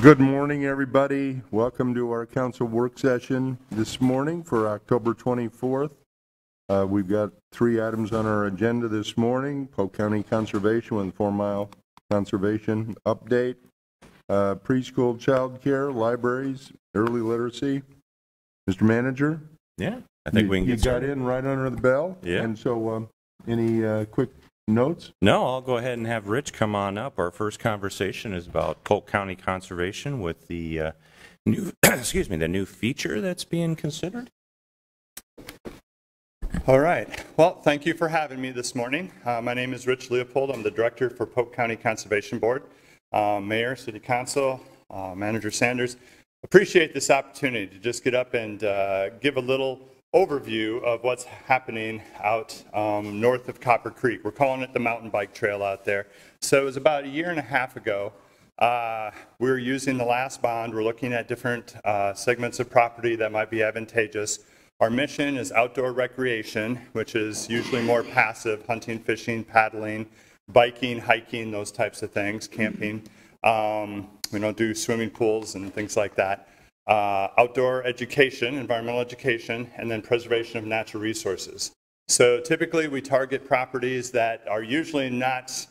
Good morning, everybody. Welcome to our council work session this morning for October 24th. We've got 3 items on our agenda this morning: Polk County Conservation with 4 Mile Conservation Update, preschool child care, libraries, early literacy. Mr. Manager? Yeah, I think we can get started. You got in right under the bell? Yeah. And so any quick notes? No, I'll go ahead and have Rich come on up. Our first conversation is about Polk County Conservation with the new, the new feature that's being considered. All right. Well, thank you for having me this morning. My name is Rich Leopold. I'm the director for Polk County Conservation Board. Mayor, City Council, Manager Sanders, appreciate this opportunity to just get up and give a little overview of what's happening out north of Copper Creek. We're calling it the mountain bike trail out there. So it was about 1.5 years ago. We were using the last bond. We're looking at different segments of property that might be advantageous. Our mission is outdoor recreation, which is usually more passive: hunting, fishing, paddling, biking, hiking, those types of things, camping. We don't do swimming pools and things like that. Outdoor education, environmental education, and then preservation of natural resources. So typically we target properties that are usually not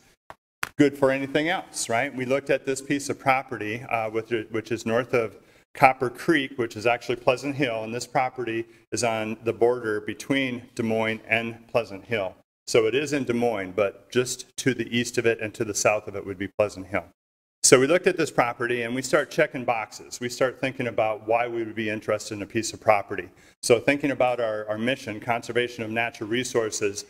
good for anything else, right? We looked at this piece of property, which is north of Copper Creek, which is actually Pleasant Hill, and this property is on the border between Des Moines and Pleasant Hill. So it is in Des Moines, but just to the east of it and to the south of it would be Pleasant Hill. So we looked at this property and we start checking boxes. We start thinking about why we would be interested in a piece of property. So thinking about our mission, conservation of natural resources,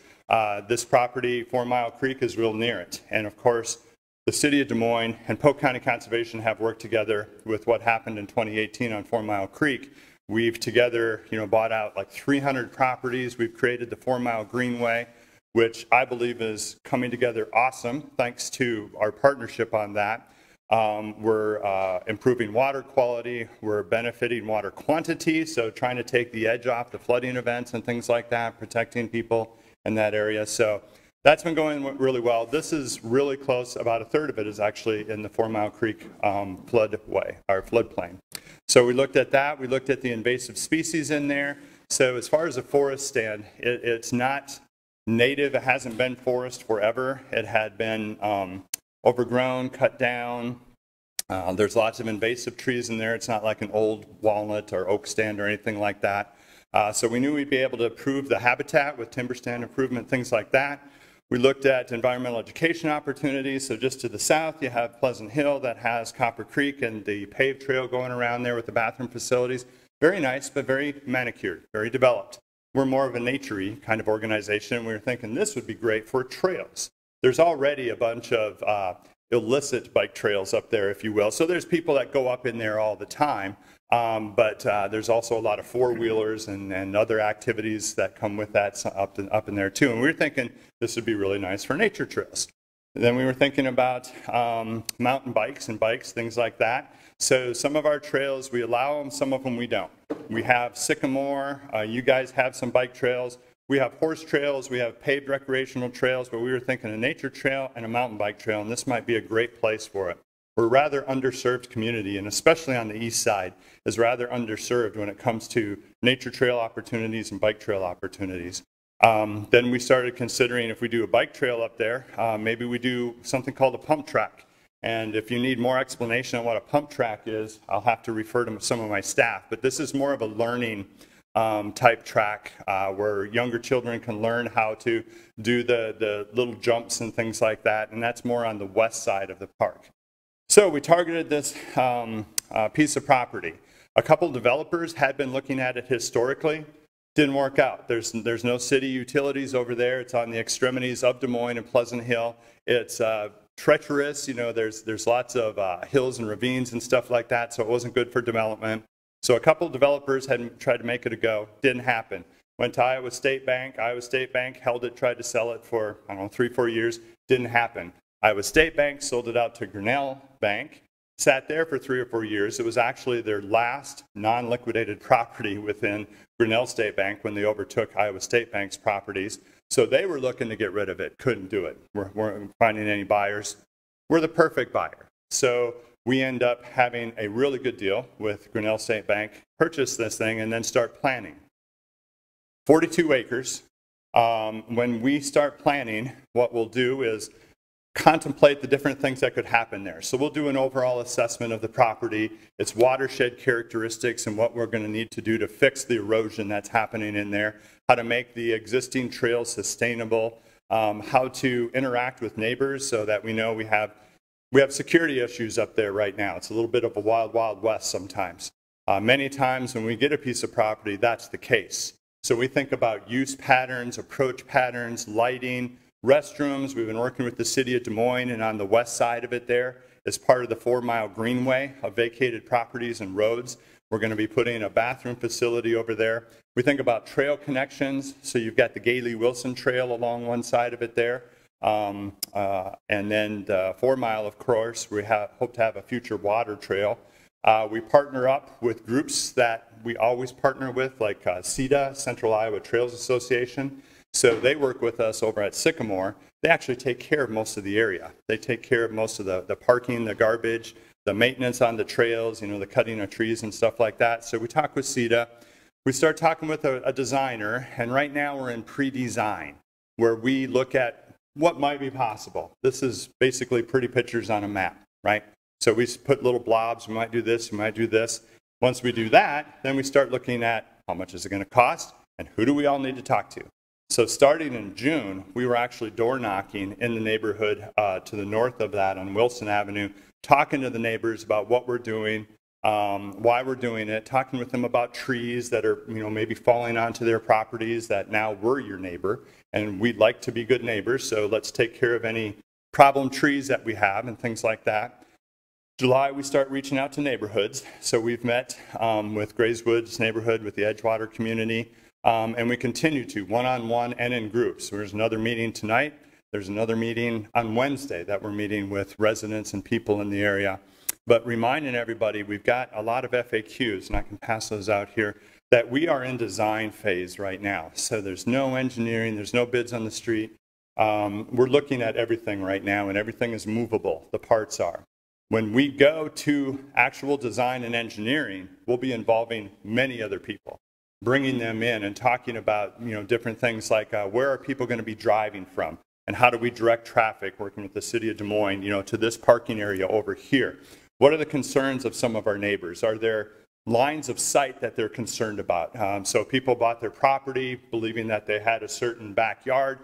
this property, 4 Mile Creek, is real near it. And of course, the City of Des Moines and Polk County Conservation have worked together with what happened in 2018 on 4 Mile Creek. We've together, bought out like 300 properties. We've created the 4 Mile Greenway, which I believe is coming together awesome thanks to our partnership on that. We're improving water quality, we're benefiting water quantity, so trying to take the edge off the flooding events and things like that, protecting people in that area. So that's been going really well. This is really close. About 1/3 of it is actually in the 4 Mile Creek floodway, or floodplain. So we looked at that. We looked at the invasive species in there. So as far as the forest stand, it's not native. It hasn't been forest forever. It had been overgrown, cut down. There's lots of invasive trees in there. It's not like an old walnut or oak stand or anything like that. So we knew we'd be able to improve the habitat with timber stand improvement, things like that. We looked at environmental education opportunities. So just to the south, you have Pleasant Hill that has Copper Creek and the paved trail going around there with the bathroom facilities. Very nice, but very manicured, very developed. We're more of a nature-y kind of organization. We were thinking this would be great for trails. There's already a bunch of illicit bike trails up there, if you will. So there's people that go up in there all the time, but there's also a lot of four-wheelers and other activities that come with that up in there too. And we were thinking this would be really nice for nature trails. And then we were thinking about mountain bikes and bikes, things like that. So some of our trails, we allow them, some of them we don't. We have Sycamore, you guys have some bike trails. We have horse trails, we have paved recreational trails, but we were thinking a nature trail and a mountain bike trail, and this might be a great place for it. We're a rather underserved community, and especially on the east side, is rather underserved when it comes to nature trail opportunities and bike trail opportunities. Then we started considering if we do a bike trail up there, maybe we do something called a pump track. And if you need more explanation on what a pump track is, I'll have to refer to some of my staff, but this is more of a learning type track where younger children can learn how to do the little jumps and things like that, and that's more on the west side of the park. So we targeted this piece of property. A couple developers had been looking at it historically. Didn't work out. There's no city utilities over there. It's on the extremities of Des Moines and Pleasant Hill. It's treacherous. There's lots of hills and ravines and stuff like that, so it wasn't good for development. So a couple of developers had tried to make it a go. Didn't happen. Went to Iowa State Bank. Iowa State Bank held it, tried to sell it for, 3-4 years. Didn't happen. Iowa State Bank sold it out to Grinnell Bank. Sat there for 3 or 4 years. It was actually their last non-liquidated property within Grinnell State Bank when they overtook Iowa State Bank's properties. So they were looking to get rid of it. Couldn't do it. Weren't finding any buyers. We're the perfect buyer. So we end up having a really good deal with Grinnell State Bank, purchase this thing, and then start planning. 42 acres. When we start planning, what we'll do is contemplate the different things that could happen there. So we'll do an overall assessment of the property, its watershed characteristics, and what we're going to need to do to fix the erosion that's happening in there, how to make the existing trails sustainable, how to interact with neighbors so that we know we have security issues up there right now. It's a little bit of a wild, wild west sometimes. Many times when we get a piece of property, that's the case. So we think about use patterns, approach patterns, lighting, restrooms. We've been working with the city of Des Moines, and on the west side of it there, as part of the 4-mile greenway of vacated properties and roads, we're going to be putting a bathroom facility over there. We think about trail connections. So you've got the Gailey Wilson Trail along one side of it there. And then the 4-mile, of course, we hope to have a future water trail. We partner up with groups that we always partner with, like CETA, Central Iowa Trails Association. So they work with us over at Sycamore. They actually take care of most of the area. They take care of most of the parking, the garbage, the maintenance on the trails, the cutting of trees and stuff like that. So we talk with CETA. We start talking with a designer, and right now we're in pre-design, where we look at what might be possible. This is basically pretty pictures on a map, right? So we put little blobs, we might do this, we might do this. Once we do that, then we start looking at how much is it going to cost, and who do we all need to talk to. So starting in June, we were actually door knocking in the neighborhood to the north of that on Wilson Avenue, talking to the neighbors about what we're doing, why we're doing it, talking with them about trees that are maybe falling onto their properties that now we're your neighbor, and we'd like to be good neighbors, so let's take care of any problem trees that we have and things like that. July, we start reaching out to neighborhoods. So we've met with Grays Woods neighborhood, with the Edgewater community, and we continue to, one-on-one and in groups. So there's another meeting tonight. There's another meeting on Wednesday that we're meeting with residents and people in the area. But reminding everybody, we've got a lot of FAQs, and I can pass those out here, that we are in design phase right now. So there's no engineering, there's no bids on the street. We're looking at everything right now, and everything is movable. The parts are. When we go to actual design and engineering, we'll be involving many other people, bringing them in and talking about different things like where are people going to be driving from, and how do we direct traffic, working with the city of Des Moines, to this parking area over here. What are the concerns of some of our neighbors? Are there lines of sight that they're concerned about? So people bought their property believing that they had a certain backyard.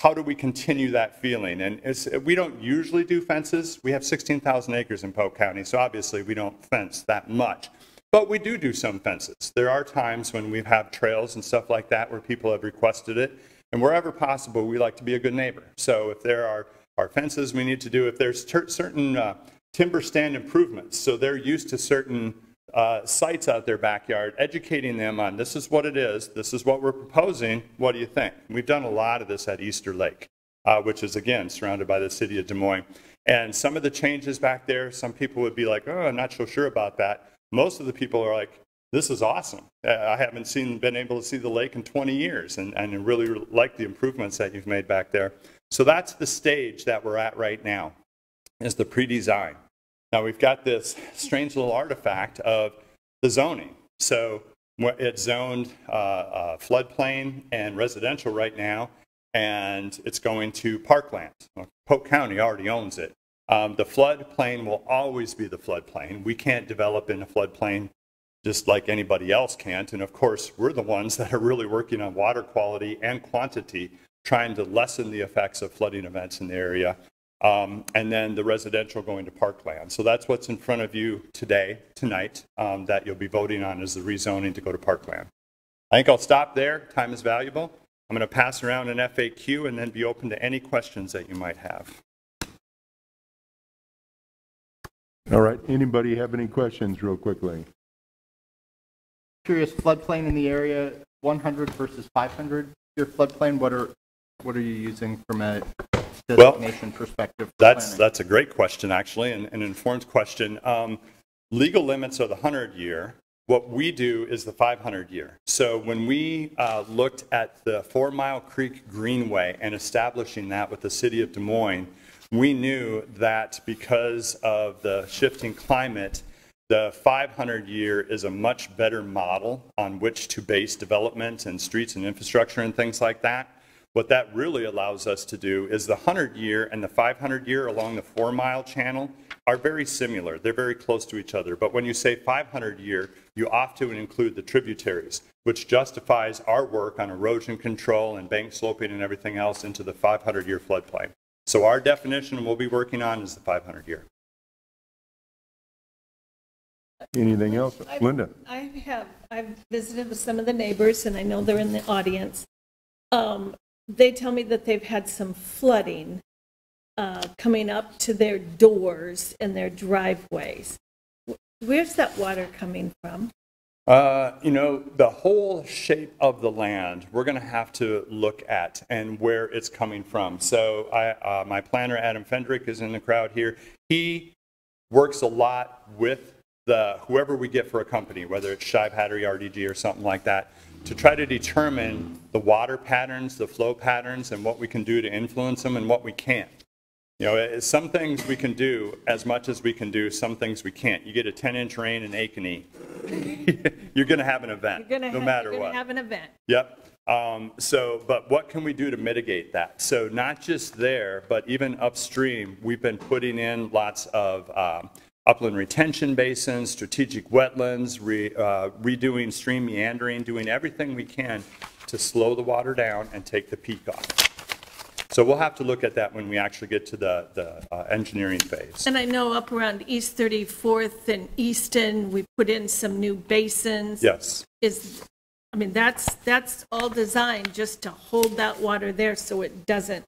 How do we continue that feeling? And we don't usually do fences. We have 16,000 acres in Polk County, so obviously we don't fence that much. But we do some fences. There are times when we have trails and stuff like that where people have requested it. And wherever possible, we like to be a good neighbor. So if there are fences we need to do, if there's certain timber stand improvements, so they're used to certain sites out their backyard, educating them on this is what it is, this is what we're proposing, what do you think? We've done a lot of this at Easter Lake, which is, again, surrounded by the city of Des Moines. And some of the changes back there, some people would be like, oh, I'm not so sure about that. Most of the people are like, this is awesome. I haven't been able to see the lake in 20 years, and really like the improvements that you've made back there. So that's the stage that we're at right now, is the pre-design. Now we've got this strange little artifact of the zoning. So it's zoned floodplain and residential right now, and it's going to parkland. Well, Polk County already owns it. The floodplain will always be the floodplain. We can't develop in a floodplain just like anybody else can't. And of course, we're the ones that are really working on water quality and quantity, trying to lessen the effects of flooding events in the area. And then the residential going to parkland. So that's what's in front of you tonight, that you'll be voting on, is the rezoning to go to parkland. I think I'll stop there. Time is valuable. I'm going to pass around an FAQ and then be open to any questions that you might have. All right. Anybody have any questions real quickly? Curious, floodplain in the area, 100 versus 500 year floodplain. What are you using from a designation perspective? That's a great question, actually, and an informed question. Legal limits are the 100-year. What we do is the 500-year. So when we looked at the 4 Mile Creek Greenway and establishing that with the city of Des Moines, we knew that because of the shifting climate, the 500-year is a much better model on which to base development and streets and infrastructure and things like that. What that really allows us to do is the 100-year and the 500-year along the 4-mile channel are very similar. They're very close to each other. But when you say 500-year, you often include the tributaries, which justifies our work on erosion control and bank sloping and everything else into the 500-year floodplain. So our definition we'll be working on is the 500-year. Anything else? Linda? I've visited with some of the neighbors, and I know they're in the audience. They tell me that they've had some flooding coming up to their doors and their driveways. Where's that water coming from? You know, the whole shape of the land we're going to have to look at and where it's coming from. So my planner, Adam Fendrick, is in the crowd here. He works a lot with whoever we get for a company, whether it's Shive Hattery, RDG, or something like that, to try to determine the water patterns, the flow patterns, and what we can do to influence them and what we can't. You know, some things we can do as much as we can do, some things we can't. You get a 10-inch rain in Ankeny, you're going to have an event, no matter what. You're going to have an event. Yep. But what can we do to mitigate that? So not just there, but even upstream, we've been putting in lots of upland retention basins, strategic wetlands, redoing stream meandering, doing everything we can to slow the water down and take the peak off. So we'll have to look at that when we actually get to the engineering phase. And I know up around East 34th and Easton, we put in some new basins. Yes. I mean, that's all designed just to hold that water there so it doesn't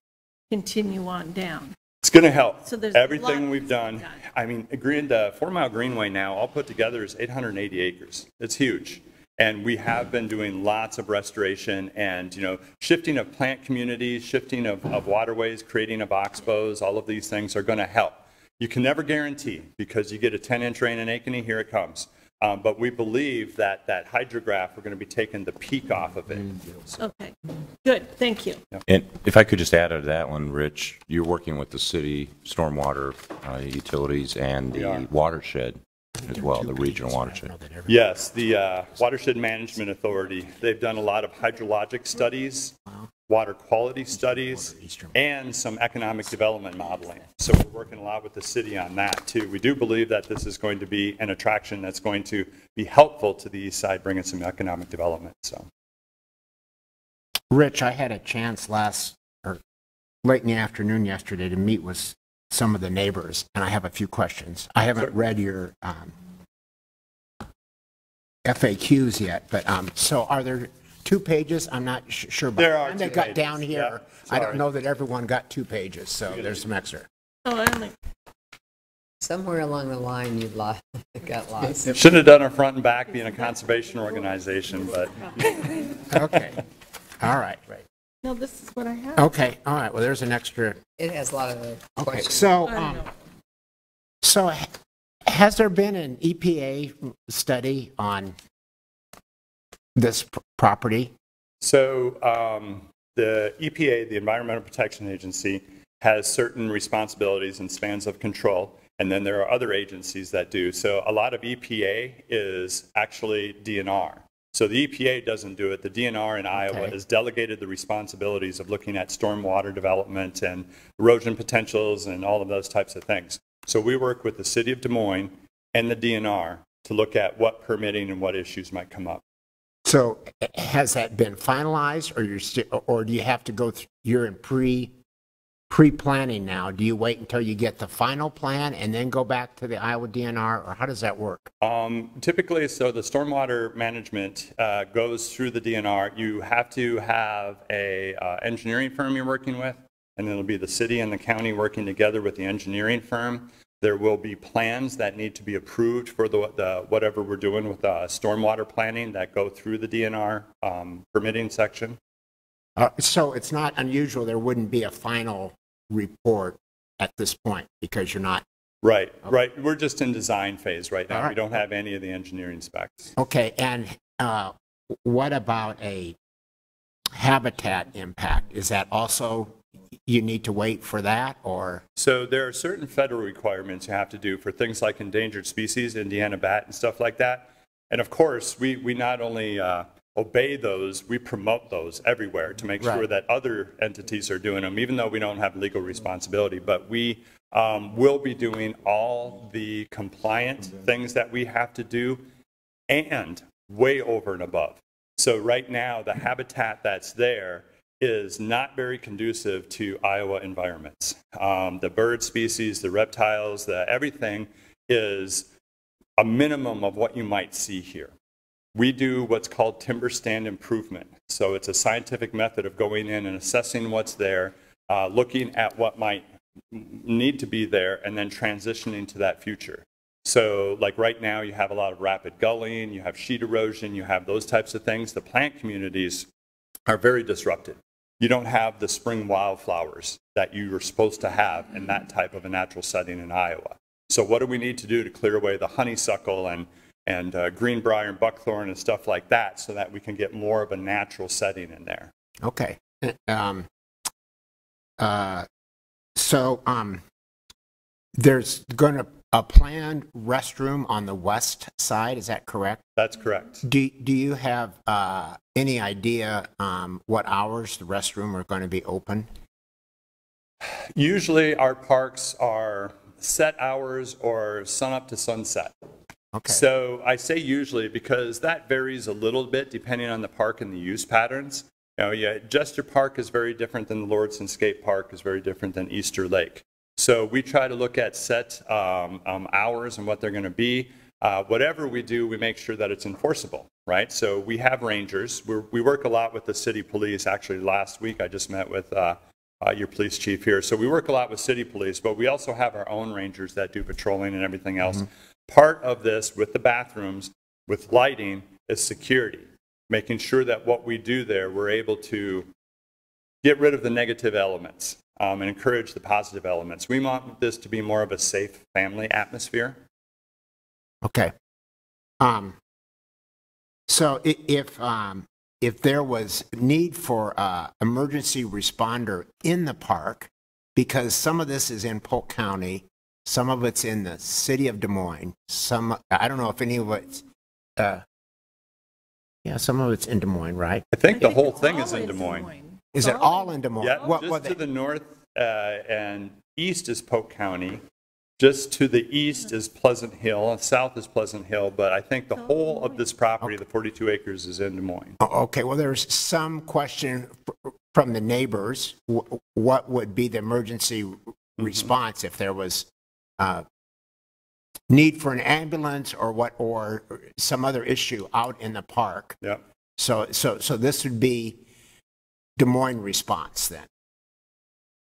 continue on down. It's going to help. So there's everything we've done. I mean, the 4-mile Greenway now, all put together, is 880 acres. It's huge. And we have been doing lots of restoration and, you know, shifting of plant communities, shifting of waterways, creating of oxbows, all of these things are going to help. You can never guarantee, because you get a 10-inch rain in Ankeny, here it comes. But we believe that hydrograph, we're going to be taking the peak off of it. So. Okay, good, thank you. And if I could just add to that one, Rich, you're working with the city stormwater utilities and the watershed as well, the regional watershed. Yes, the Watershed Management Authority, they've done a lot of hydrologic studies, water quality studies, and some economic development modeling. So we're working a lot with the city on that too. We do believe that this is going to be an attraction that's going to be helpful to the east side, bringing some economic development. So, Rich, I had a chance late in the afternoon yesterday to meet with some of the neighbors, and I have a few questions. I haven't read your FAQs yet, but so are there 2 pages? I'm not sure. But there are 2 they got pages. down here. Yeah, I don't know that everyone got 2 pages, so there's some extra. Oh, I only Somewhere along the line, you got lost. shouldn't have done our front and back being a conservation organization, but. Okay. All right. No, this is what I have. Okay. All right. Well, there's an extra. It has a lot of Okay. questions. So has there been an EPA study on this property? So the EPA, the Environmental Protection Agency, has certain responsibilities and spans of control, and then there are other agencies that do. So a lot of EPA is actually DNR. So the EPA doesn't do it. The DNR in Iowa has delegated the responsibilities of looking at stormwater development and erosion potentials and all of those types of things. So we work with the city of Des Moines and the DNR to look at what permitting and what issues might come up. So has that been finalized, or do you have to go through, you're in pre-planning now? Do you wait until you get the final plan and then go back to the Iowa DNR, or how does that work? Typically, so the stormwater management goes through the DNR. You have to have a engineering firm you're working with, and then it'll be the city and the county working together with the engineering firm. There will be plans that need to be approved for the whatever we're doing with stormwater planning that go through the DNR permitting section. So it's not unusual there wouldn't be a final report at this point because you're not. Right, right. We're just in design phase right now. All right. We don't have any of the engineering specs. Okay, and what about a habitat impact? Is that also you need to wait for that, or? So there are certain federal requirements you have to do for things like endangered species, Indiana bat and stuff like that. And of course, we not only obey those, we promote those everywhere to make sure that other entities are doing them, even though we don't have legal responsibility. But we will be doing all the compliant things that we have to do and way over and above. So right now, the habitat that's there is not very conducive to Iowa environments. The bird species, the reptiles, everything is a minimum of what you might see here. We do what's called timber stand improvement. So it's a scientific method of going in and assessing what's there, looking at what might need to be there, and then transitioning to that future. So like right now, you have a lot of rapid gullying, you have sheet erosion, you have those types of things. The plant communities are very disrupted. You don't have the spring wildflowers that you are supposed to have in that type of a natural setting in Iowa. So what do we need to do to clear away the honeysuckle and greenbrier and buckthorn and stuff like that so that we can get more of a natural setting in there? Okay. There's going to a planned restroom on the west side, is that correct? That's correct. Do you have any idea what hours the restroom are going to be open? Usually our parks are set hours or sun up to sunset. Okay. So I say usually because that varies a little bit depending on the park and the use patterns. You know, yeah, Jester Park is very different than the Lordson Skate Park is very different than Easter Lake. So we try to look at set hours and what they're going to be. Whatever we do, we make sure that it's enforceable, right? So we have rangers. We work a lot with the city police. Actually, last week I just met with your police chief here. So we work a lot with city police, but we also have our own rangers that do patrolling and everything else. Mm-hmm. Part of this with the bathrooms, with lighting, is security, making sure that what we do there, we're able to get rid of the negative elements. And encourage the positive elements. We want this to be more of a safe family atmosphere. Okay. So if there was need for emergency responder in the park, because some of this is in Polk County, some of it's in the city of Des Moines, I don't know if any of it's, some of it's in Des Moines, right? I think the whole thing is in Des Moines. Is it all in Des Moines? Yeah, just to the north and east is Polk County. Just to the east is Pleasant Hill, and south is Pleasant Hill, but I think the whole of this property, the 42 acres, is in Des Moines. Okay, well, there's some question from the neighbors. What would be the emergency response if there was need for an ambulance or some other issue out in the park? Yeah. So this would be Des Moines response then?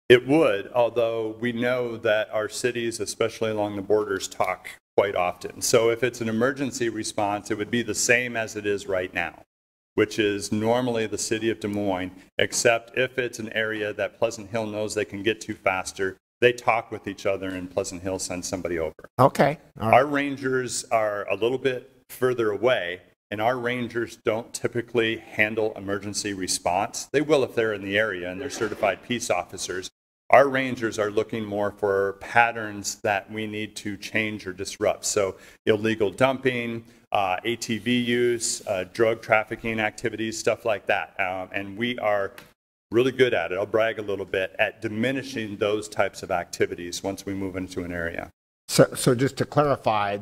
It would, although we know that our cities, especially along the borders, talk quite often. So if it's an emergency response, it would be the same as it is right now, which is normally the city of Des Moines, except if it's an area that Pleasant Hill knows they can get to faster, they talk with each other and Pleasant Hill sends somebody over. Okay. All right. Our rangers are a little bit further away, and our rangers don't typically handle emergency response. They will if they're in the area and they're certified peace officers. Our rangers are looking more for patterns that we need to change or disrupt. So illegal dumping, ATV use, drug trafficking activities, stuff like that. And we are really good at it. I'll brag a little bit at diminishing those types of activities once we move into an area. So just to clarify,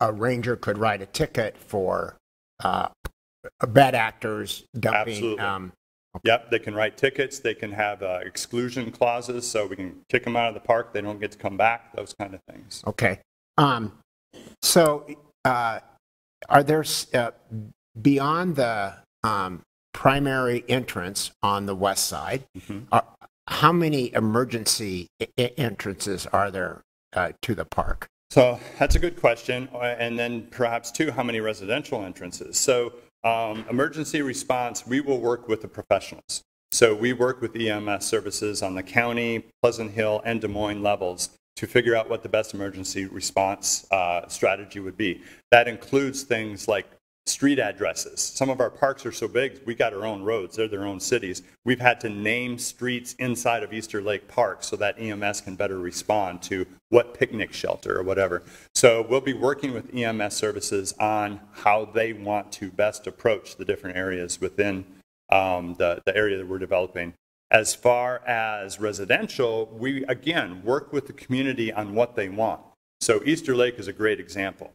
a ranger could write a ticket for bad actors dumping. Absolutely. Okay. Yep, they can write tickets. They can have exclusion clauses, so we can kick them out of the park. They don't get to come back. Those kind of things. Okay. So are there beyond the primary entrance on the west side? Mm-hmm. How many emergency entrances are there to the park? So that's a good question. And then perhaps too, how many residential entrances? So emergency response, we will work with the professionals. So we work with EMS services on the county, Pleasant Hill, and Des Moines levels to figure out what the best emergency response strategy would be. That includes things like street addresses. Some of our parks are so big, we got our own roads. They're their own cities. We've had to name streets inside of Easter Lake Park so that EMS can better respond to what picnic shelter or whatever. So we'll be working with EMS services on how they want to best approach the different areas within the area that we're developing. As far as residential, we, again, work with the community on what they want. So Easter Lake is a great example.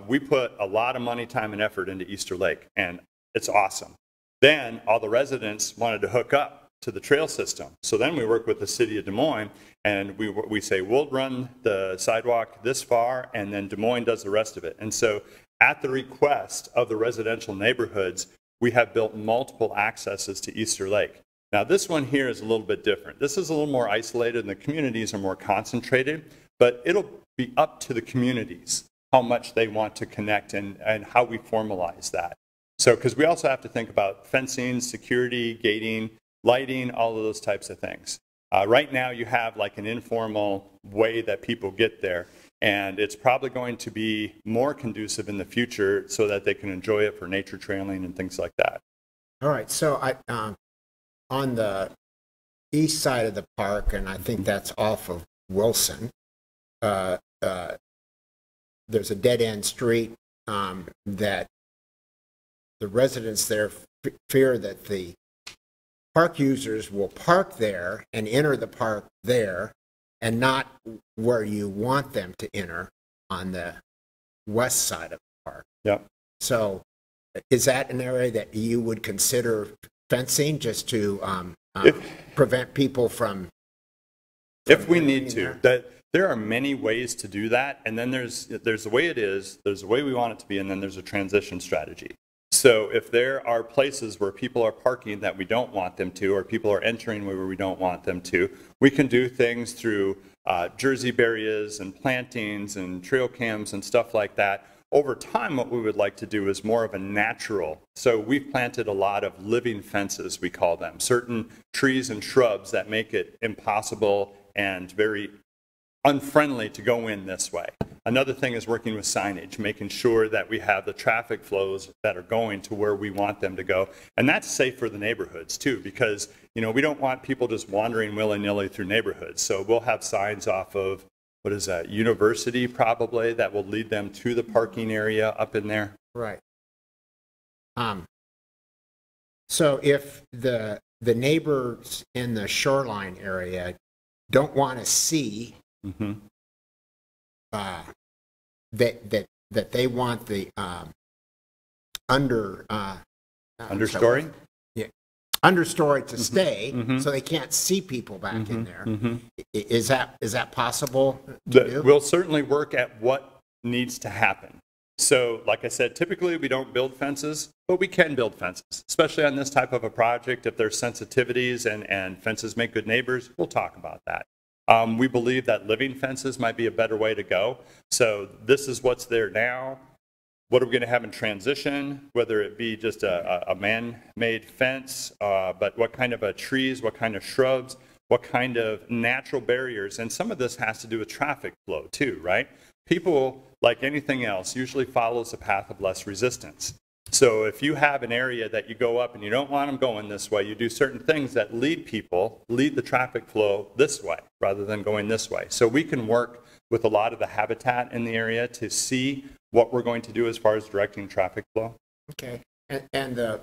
We put a lot of money, time, and effort into Easter Lake, and it's awesome. Then all the residents wanted to hook up to the trail system. So then we work with the city of Des Moines, and we say, we'll run the sidewalk this far, and then Des Moines does the rest of it. And so at the request of the residential neighborhoods, we have built multiple accesses to Easter Lake. Now this one here is a little bit different. This is a little more isolated, and the communities are more concentrated, but it'll be up to the communities how much they want to connect and how we formalize that. So, because we also have to think about fencing, security, gating, lighting, all of those types of things. Right now you have like an informal way that people get there, and it's probably going to be more conducive in the future so that they can enjoy it for nature trailing and things like that. All right, so on the east side of the park, and I think that's off of Wilson, there's a dead-end street that the residents there fear that the park users will park there and enter the park there and not where you want them to enter on the west side of the park. Yep. So is that an area that you would consider fencing just to prevent people from... If we need to. There are many ways to do that, and then there's the way it is, there's the way we want it to be, and then there's a transition strategy. So if there are places where people are parking that we don't want them to, or people are entering where we don't want them to, we can do things through jersey barriers and plantings and trail cams and stuff like that. Over time, what we would like to do is more of a natural. So we've planted a lot of living fences, we call them, certain trees and shrubs that make it impossible and very unfriendly to go in this way. Another thing is working with signage, making sure that we have the traffic flows that are going to where we want them to go. And that's safe for the neighborhoods too, because we don't want people just wandering willy-nilly through neighborhoods. So we'll have signs off of, what is that, University probably, that will lead them to the parking area up in there. Right. So if the neighbors in the shoreline area don't want to see that they want the understory? Yeah, understory to stay, so they can't see people back in there. Is that possible to do? We'll certainly work at what needs to happen. So, like I said, typically we don't build fences, but we can build fences, especially on this type of a project. If there's sensitivities and fences make good neighbors, we'll talk about that. We believe that living fences might be a better way to go. So this is what's there now. What are we going to have in transition, whether it be just a man-made fence, but what kind of trees, what kind of shrubs, what kind of natural barriers. And some of this has to do with traffic flow too, right? People, like anything else, usually follows the path of less resistance. So if you have an area that you go up and you don't want them going this way, you do certain things that lead the traffic flow this way rather than going this way. So we can work with a lot of the habitat in the area to see what we're going to do as far as directing traffic flow. Okay. And the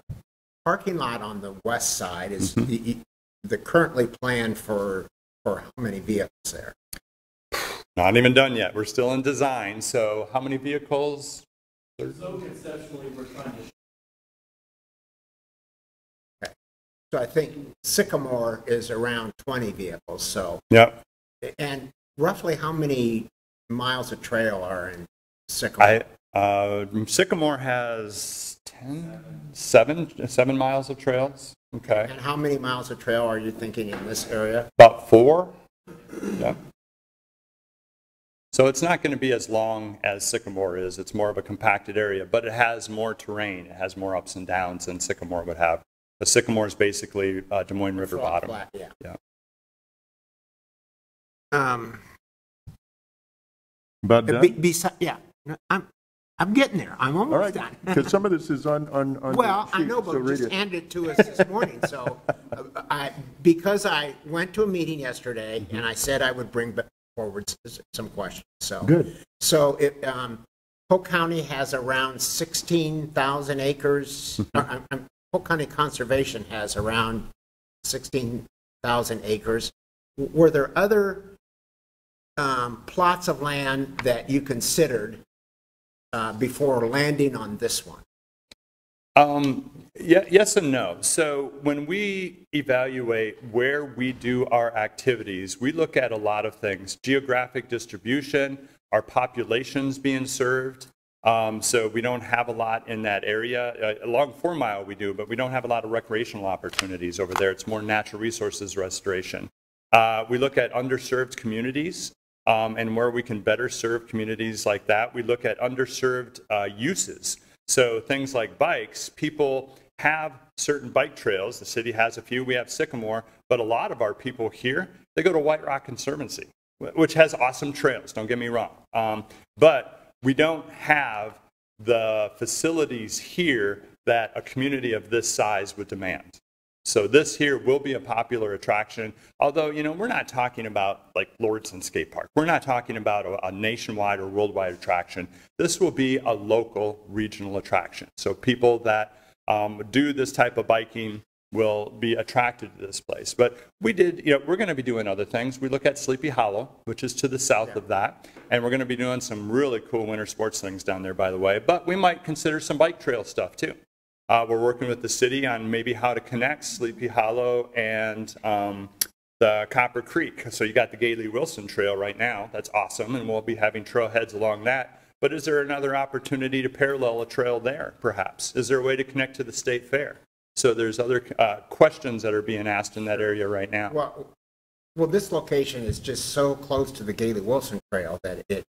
parking lot on the west side is the currently planned for how many vehicles there? Not even done yet. We're still in design. So how many vehicles? So conceptually, we're trying to. Okay. So I think Sycamore is around 20 vehicles. So. Yep. And roughly how many miles of trail are in Sycamore? Sycamore has 7 miles of trails. Okay. And how many miles of trail are you thinking in this area? About 4. Yep. So it's not going to be as long as Sycamore is. It's more of a compacted area, but it has more terrain. It has more ups and downs than Sycamore would have. But Sycamore is basically Des Moines River bottom. Flat, yeah. About done? Yeah. I'm getting there. I'm All almost right, done. because some of this is on Well, the I know, sheet, but so read just it. handed it to us this morning, so because I went to a meeting yesterday, and I said I would bring forward some questions, so. Good. So Polk County has around 16,000 acres. Polk County Conservation has around 16,000 acres. Were there other plots of land that you considered before landing on this one? Yes and no. So when we evaluate where we do our activities, we look at a lot of things. Geographic distribution, our populations being served. So we don't have a lot in that area. Along 4 Mile we do, but we don't have a lot of recreational opportunities over there. It's more natural resources restoration. We look at underserved communities. And where we can better serve communities like that. We look at underserved uses. So things like bikes, people have certain bike trails. The city has a few. We have Sycamore. But a lot of our people here, they go to White Rock Conservancy, which has awesome trails, don't get me wrong. But we don't have the facilities here that a community of this size would demand. So this here will be a popular attraction, although, we're not talking about like Lordson Skate Park. We're not talking about a nationwide or worldwide attraction. This will be a local, regional attraction. So people that do this type of biking will be attracted to this place. But we're going to be doing other things. We look at Sleepy Hollow, which is to the south of that, and we're going to be doing some really cool winter sports things down there, by the way. But we might consider some bike trail stuff, too. We're working with the city on maybe how to connect Sleepy Hollow and the Copper Creek. So you got the Gailey Wilson Trail right now. That's awesome, and we'll be having trailheads along that. But is there another opportunity to parallel a trail there, perhaps? Is there a way to connect to the state fair? So there's other questions that are being asked in that area right now. Well, this location is just so close to the Gailey Wilson Trail that it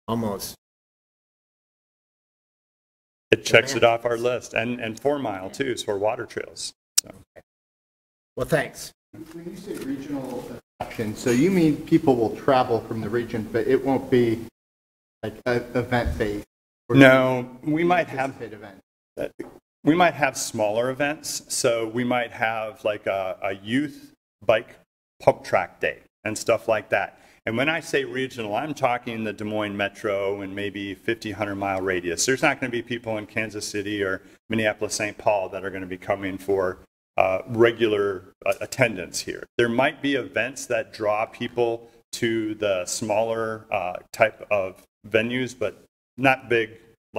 almost... It checks it off our list, and 4 Mile too, is for water trails. So. Well, thanks. When you say regional attraction, so you mean people will travel from the region, but it won't be like event-based? No, we might have events. We might have smaller events. So we might have like a youth bike pump track day and stuff like that. And when I say regional, I'm talking the Des Moines metro and maybe 50, 100-mile radius. There's not going to be people in Kansas City or Minneapolis, St. Paul that are going to be coming for regular attendance here. There might be events that draw people to the smaller type of venues, but not big,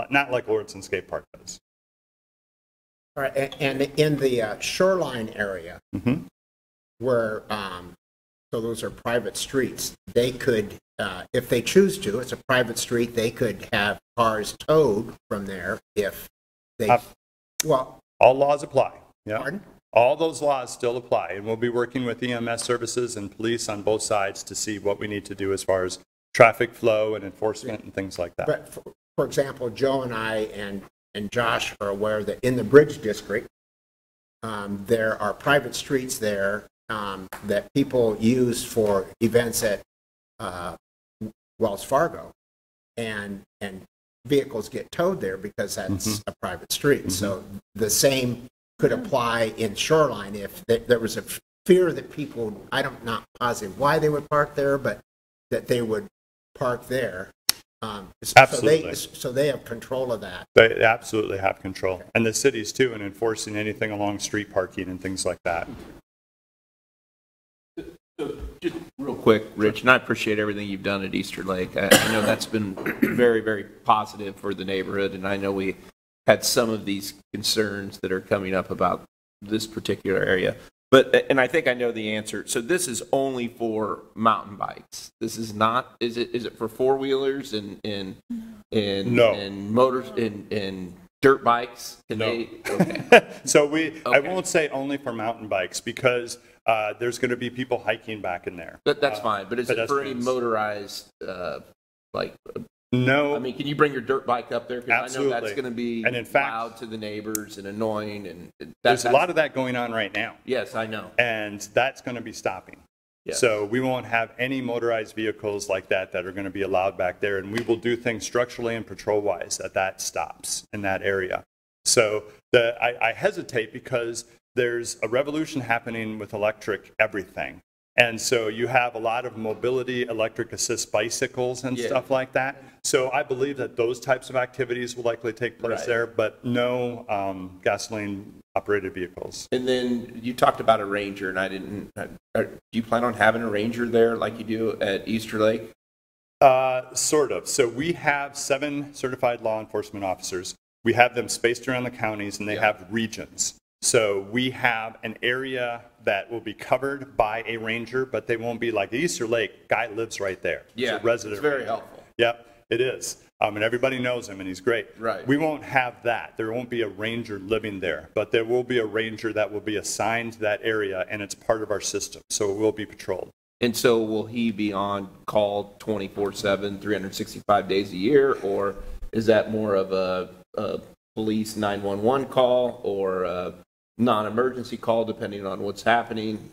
not like Lordson Skate Park does. All right, and in the shoreline area, where so those are private streets, they could, if they choose to, it's a private street, they could have cars towed from there if they, all laws apply. Yeah. Pardon? All those laws still apply, and we'll be working with EMS services and police on both sides to see what we need to do as far as traffic flow and enforcement and things like that. But for example, Joe and I and Josh are aware that in the Bridge District, there are private streets there that people use for events at Wells Fargo, and vehicles get towed there because that's a private street. So the same could apply in Shoreline if there was a fear that people, I'm not positive why they would park there, but that they would park there. Absolutely. So they have control of that. They absolutely have control. And the cities too, in enforcing anything along street parking and things like that. So just real quick, Rich, and I appreciate everything you've done at Easter Lake. I know that's been very, very positive for the neighborhood, and I know we had some of these concerns that are coming up about this particular area. But, and I think I know the answer. So this is only for mountain bikes. This is not, is it for four-wheelers and No. and motors and dirt bikes? Can No. they? Okay. So I won't say only for mountain bikes because there's going to be people hiking back in there. That's fine. But is it for any pedestrians. motorized, like, No. I mean, can you bring your dirt bike up there? Because I know Absolutely. that's going to be And in fact- loud to the neighbors and annoying. And There's a lot of that going on right now, Yes, I know. and that's going to be stopping. Yes. So we won't have any motorized vehicles like that that are going to be allowed back there, and we will do things structurally and patrol-wise that stops in that area. So I hesitate because there's a revolution happening with electric everything. And so you have a lot of mobility, electric assist bicycles and stuff like that. So I believe that those types of activities will likely take place there, but no gasoline-operated vehicles. And then you talked about a ranger, and I didn't. Do you plan on having a ranger there like you do at Easter Lake? Sort of. So we have 7 certified law enforcement officers. We have them spaced around the counties, and they have regions. So we have an area that will be covered by a ranger, but they won't be like Easter Lake. Guy lives right there. Yeah, it's a resident. It's very helpful. Yep, it is. And everybody knows him, and he's great. Right. We won't have that. There won't be a ranger living there, but there will be a ranger that will be assigned to that area, and it's part of our system, so it will be patrolled. And so will he be on call 24/7, 365 days a year, or is that more of a police 911 call or a non-emergency call, depending on what's happening?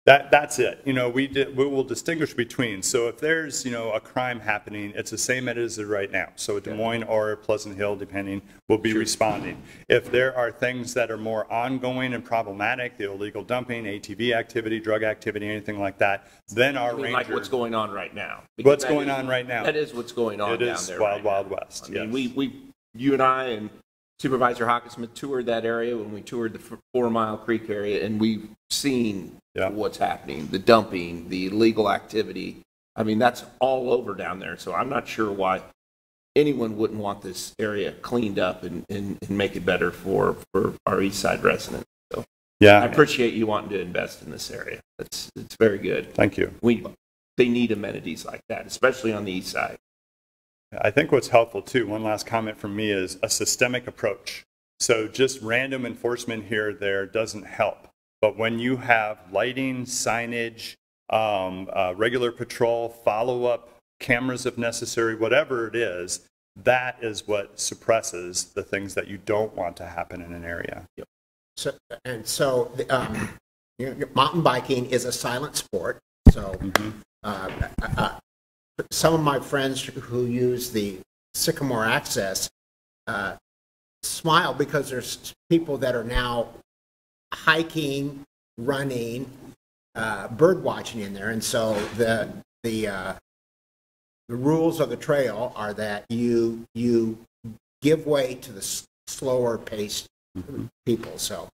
That's it. We will distinguish between. So if there's, a crime happening, it's the same as it is right now. So Des Moines or Pleasant Hill, depending, will be responding. If there are things that are more ongoing and problematic, the illegal dumping, ATV activity, drug activity, anything like that, then our ranger. Like what's going on right now? What's going on right now? That is what's going on down there. It is wild, wild west. I mean, you and I and Supervisor Hawkinsmith toured that area when we toured the 4 Mile Creek area, and we've seen what's happening, the dumping, the illegal activity. I mean, that's all over down there. So I'm not sure why anyone wouldn't want this area cleaned up and make it better for our East Side residents. So I appreciate you wanting to invest in this area. It's very good. Thank you. They need amenities like that, especially on the East Side. I think what's helpful, too, one last comment from me, is a systemic approach. So just random enforcement here or there doesn't help. But when you have lighting, signage, regular patrol, follow-up, cameras if necessary, whatever it is, that is what suppresses the things that you don't want to happen in an area. Yep. So mountain biking is a silent sport. So some of my friends who use the Sycamore Access smile because there's people that are now hiking, running, bird watching in there, and so the rules of the trail are that you give way to the slower paced people. So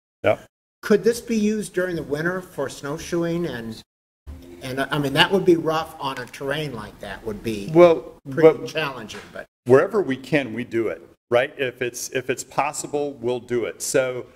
could this be used during the winter for snowshoeing and I mean, that would be rough on a terrain like that, would be pretty challenging. But wherever we can, we do it, right? If it's possible, we'll do it. So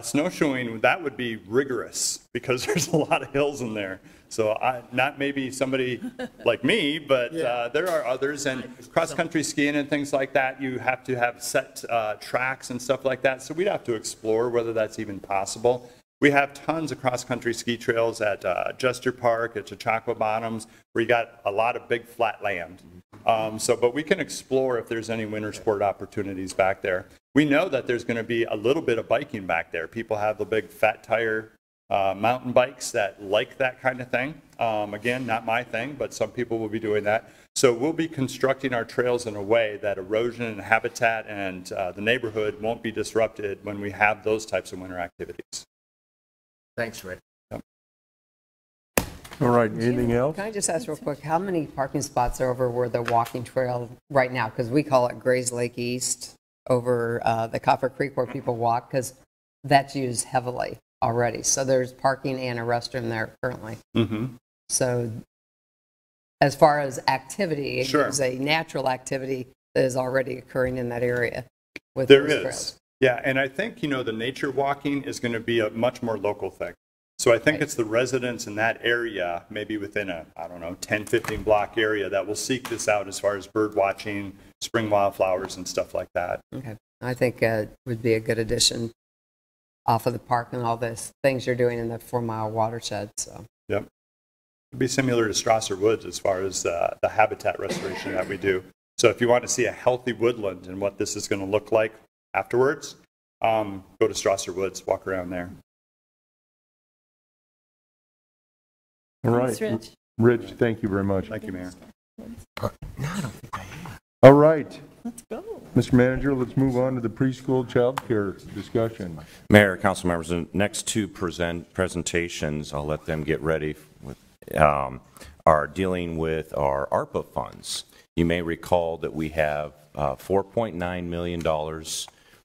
snowshoeing, that would be rigorous because there's a lot of hills in there. So not maybe somebody like me, but there are others. And cross-country skiing and things like that, you have to have set tracks and stuff like that. So we'd have to explore whether that's even possible. We have tons of cross-country ski trails at Jester Park, at Chautauqua Bottoms, where you got a lot of big flat land. But we can explore if there's any winter sport opportunities back there. We know that there's going to be a little bit of biking back there. People have the big fat tire mountain bikes that like that kind of thing. Again, not my thing, but some people will be doing that. So we'll be constructing our trails in a way that erosion and habitat and the neighborhood won't be disrupted when we have those types of winter activities. Thanks, Rick. All right, anything else? Can I just ask real quick, how many parking spots are over where the walking trail right now? Because we call it Grays Lake East over the Copper Creek where people walk, because that's used heavily already. So there's parking and a restroom there currently. So as far as activity, it gives a natural activity that is already occurring in that area. There is. Trails. Yeah, and I think, the nature walking is going to be a much more local thing. So I think it's the residents in that area, maybe within a, 10, 15 block area that will seek this out as far as bird watching, spring wildflowers and stuff like that. Okay. I think it would be a good addition off of the park and all the things you're doing in the 4 Mile watershed. So. Yep. It'd be similar to Strasser Woods as far as the habitat restoration that we do. So if you want to see a healthy woodland and what this is going to look like afterwards, go to Strasser Woods, walk around there. All right. Thanks, Rich. Rich, thank you very much. Thank you, Mayor. All right. Let's go. Mr. Manager, let's move on to the preschool child care discussion. Mayor, council members, the next two presentations, I'll let them get ready with, are dealing with our ARPA funds. You may recall that we have $4.9 million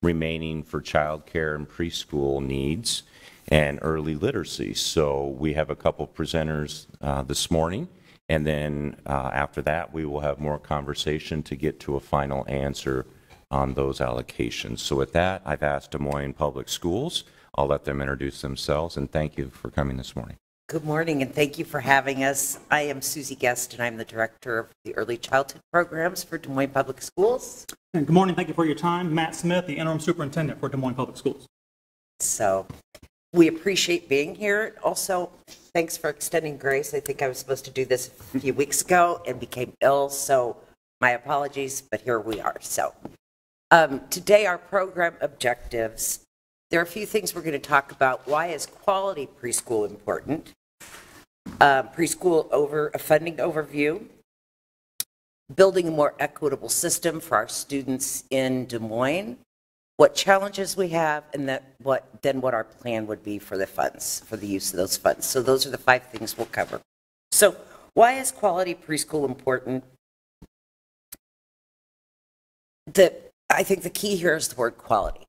remaining for child care and preschool needs and early literacy. So we have a couple presenters this morning, and then after that we will have more conversation to get to a final answer on those allocations. So with that, I've asked Des Moines Public Schools. I'll let them introduce themselves, and thank you for coming this morning. Good morning, and thank you for having us. I am Susie Guest, and I'm the Director of the Early Childhood Programs for Des Moines Public Schools. And good morning, thank you for your time. Matt Smith, the Interim Superintendent for Des Moines Public Schools. So we appreciate being here. Also, thanks for extending grace. I think I was supposed to do this a few weeks ago and became ill, so my apologies, but here we are. So today, our program objectives. There are a few things we're going to talk about. Why is quality preschool important? Preschool funding overview. Building a more equitable system for our students in Des Moines. What challenges we have, and what our plan would be for the funds, for the use of those funds. So those are the 5 things we'll cover. So why is quality preschool important? I think the key here is the word quality.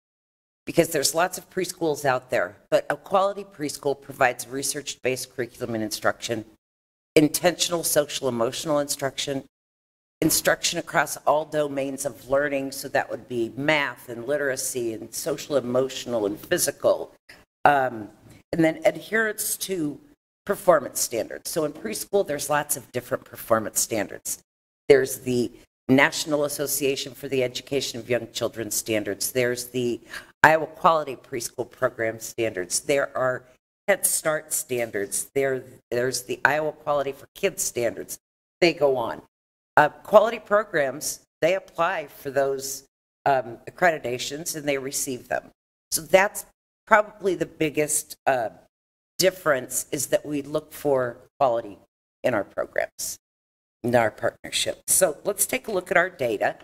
Because there's lots of preschools out there, but a quality preschool provides research-based curriculum and instruction, intentional social-emotional instruction, instruction across all domains of learning, so that would be math and literacy and social-emotional and physical, and then adherence to performance standards. So in preschool, there's lots of different performance standards. There's the National Association for the Education of Young Children standards. There's the Iowa Quality Preschool Program standards. There are Head Start standards. There's the Iowa Quality for Kids standards. They go on. Quality programs, they apply for those accreditations and they receive them. So that's probably the biggest difference, is that we look for quality in our programs, in our partnership. So let's take a look at our data.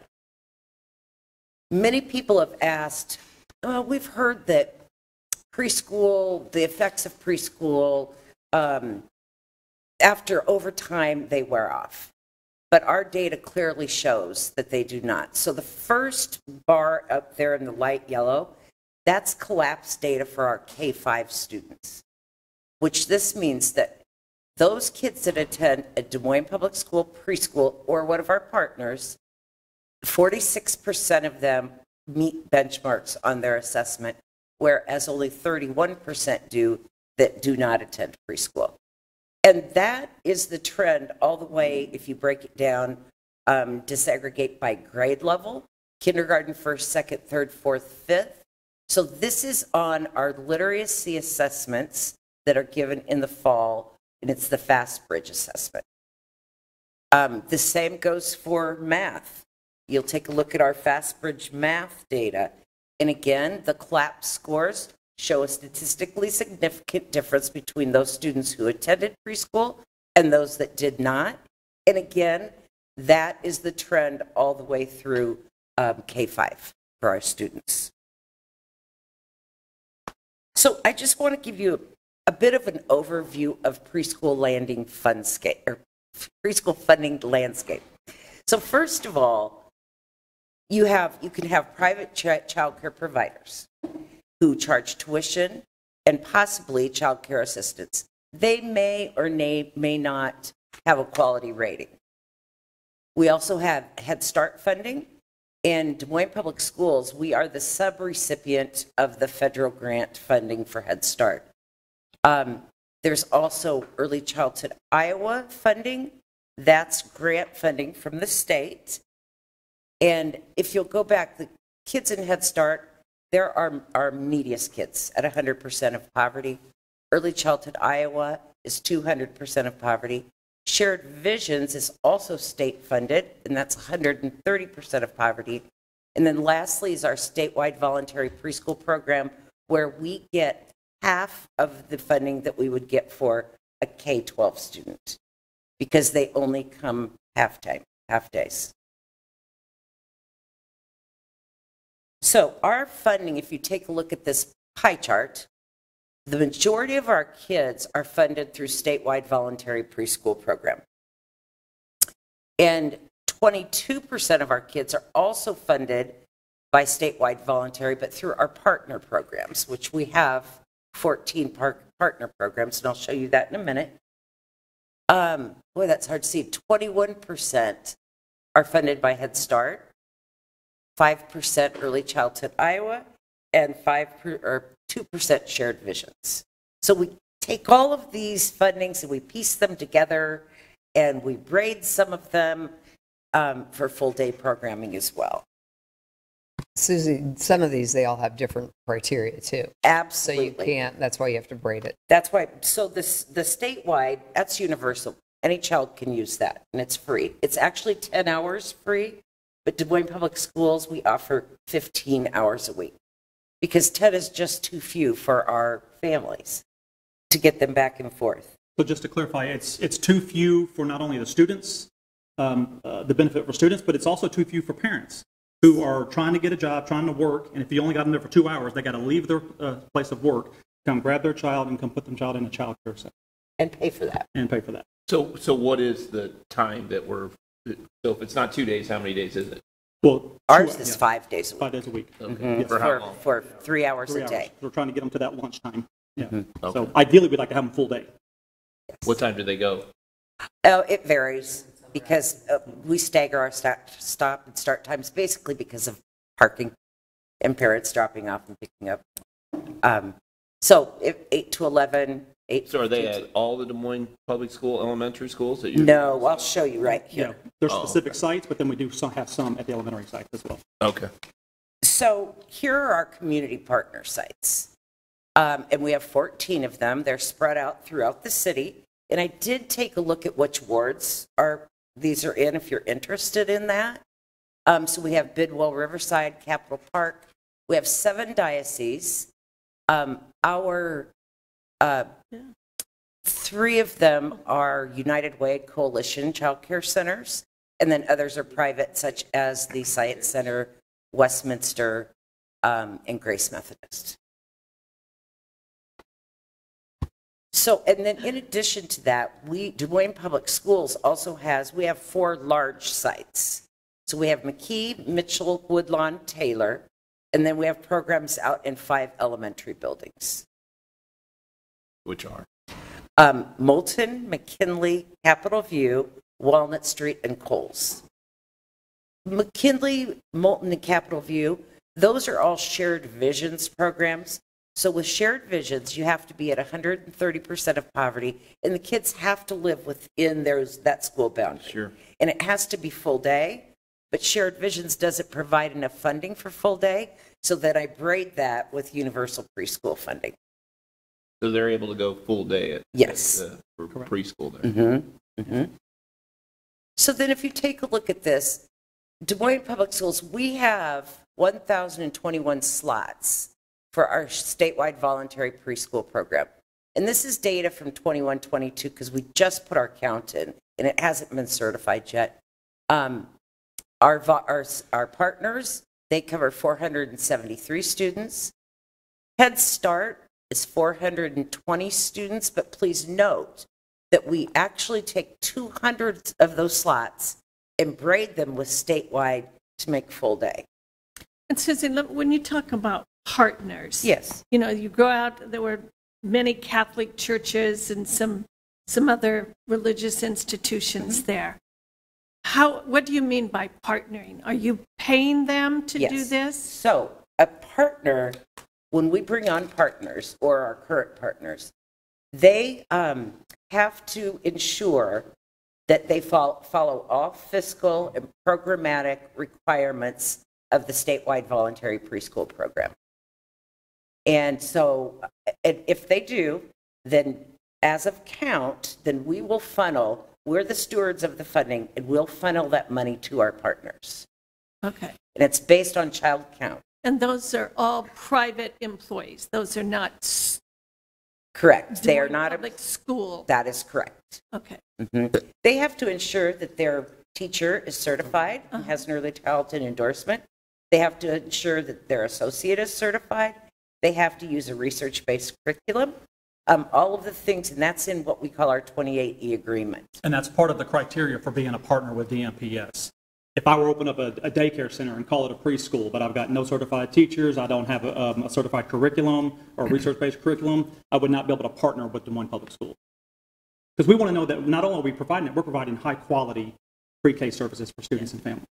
Many people have asked, we've heard that preschool, the effects of preschool, after over time, they wear off. But our data clearly shows that they do not. So the first bar up there in the light yellow, that's collapsed data for our K-5 students, which this means that those kids that attend a Des Moines Public School preschool or one of our partners, 46% of them meet benchmarks on their assessment, whereas only 31% do that do not attend preschool. And that is the trend all the way, if you break it down, disaggregate by grade level, kindergarten, first, second, third, fourth, fifth. So this is on our literacy assessments that are given in the fall, and it's the Fast Bridge assessment. The same goes for math. You'll take a look at our Fast Bridge math data. And again, the CLAP scores show a statistically significant difference between those students who attended preschool and those that did not. And again, that is the trend all the way through K-5 for our students. So I just want to give you a bit of an overview of preschool preschool funding landscape. So first of all, you can have private child care providers who charge tuition and possibly child care assistance. They may or may not have a quality rating. We also have Head Start funding. In Des Moines Public Schools, we are the subrecipient of the federal grant funding for Head Start. There's also Early Childhood Iowa funding. That's grant funding from the state. And if you'll go back, the kids in Head Start, there are our neediest kids at 100% of poverty. Early Childhood Iowa is 200% of poverty. Shared Visions is also state funded, and that's 130% of poverty. And then lastly is our statewide voluntary preschool program, where we get half of the funding that we would get for a K-12 student because they only come half days. So our funding, if you take a look at this pie chart, the majority of our kids are funded through statewide voluntary preschool program. And 22% of our kids are also funded by statewide voluntary, but through our partner programs, which we have 14 partner programs, and I'll show you that in a minute. Boy, that's hard to see. 21% are funded by Head Start, 5% Early Childhood Iowa, and 2% Shared Visions. So we take all of these fundings and we piece them together, and we braid some of them for full-day programming as well. Susie, some of these, they all have different criteria too. Absolutely. So you can't, that's why you have to braid it. That's why, so the statewide, that's universal. Any child can use that, and it's free. It's actually 10 hours free, but Des Moines Public Schools, we offer 15 hours a week because 10 is just too few for our families to get them back and forth. So just to clarify, it's too few for not only the students, the benefit for students, but it's also too few for parents who are trying to get a job, trying to work, and if you only got them there for 2 hours, they got to leave their place of work, come grab their child, and come put their child in a child care center. And pay for that. And pay for that. So what is the time that so if it's not 2 days, how many days is it? Well, ours is 5 days a week. 5 days a week. Okay. Yes. For how long? For 3 hours 3 a hours. day. We're trying to get them to that lunchtime. Yeah. Okay. So ideally, we'd like to have them full day. What time do they go? Oh, it varies because we stagger our stop and start times basically because of parking and parents dropping off and picking up. So 8 to 11, 8 So are they at all the Des Moines public school elementary schools that you? No, I'll show you right Yeah. here. There's specific sites, but then we do have some at the elementary sites as well. Okay. So here are our community partner sites. And we have 14 of them. They're spread out throughout the city. And I did take a look at which wards these are in if you're interested in that. So we have Bidwell, Riverside, Capitol Park. We have 7 dioceses. Our 3 of them are United Way Coalition child care centers, and then others are private, such as the Science Center, Westminster, and Grace Methodist. So, and then in addition to that, Des Moines Public Schools also we have 4 large sites. So we have McKee, Mitchell, Woodlawn, Taylor, and then we have programs out in 5 elementary buildings. Which are? Moulton, McKinley, Capitol View, Walnut Street, and Coles. McKinley, Moulton, and Capitol View, those are all shared visions programs. So with shared visions, you have to be at 130% of poverty, and the kids have to live within that school boundary. Sure. And it has to be full day, but shared visions doesn't provide enough funding for full day, so that I braid that with universal preschool funding. So they're able to go full day Yes. For preschool there. So then if you take a look at this, Des Moines Public Schools, we have 1,021 slots for our statewide voluntary preschool program. And this is data from 21-22 because we just put our count in and it hasn't been certified yet. Our partners, they cover 473 students. Head Start is 420 students, but please note that we actually take 200 of those slots and braid them with statewide to make full day. And Susie, when you talk about partners, Yes. you know, you go out, there were many Catholic churches and some other religious institutions there. What do you mean by partnering? Are you paying them to do this? So a partner, when we bring on partners or our current partners, they have to ensure that they follow all fiscal and programmatic requirements of the statewide voluntary preschool program. And so if they do, then as of count, then we will funnel, we're the stewards of the funding, and we'll funnel that money to our partners. Okay. And it's based on child count. And those are all private employees. Those are not Correct. They Des are Moines not, Public School. that is correct. Okay. They have to ensure that their teacher is certified and has an early childhood endorsement. They have to ensure that their associate is certified. They have to use a research-based curriculum. All of the things, and that's in what we call our 28E agreement. And that's part of the criteria for being a partner with DMPS. If I were to open up a daycare center and call it a preschool, but I've got no certified teachers, I don't have a certified curriculum or research-based curriculum, I would not be able to partner with Des Moines Public Schools. Because we want to know that not only are we providing it, we're providing high-quality pre-K services for students and families.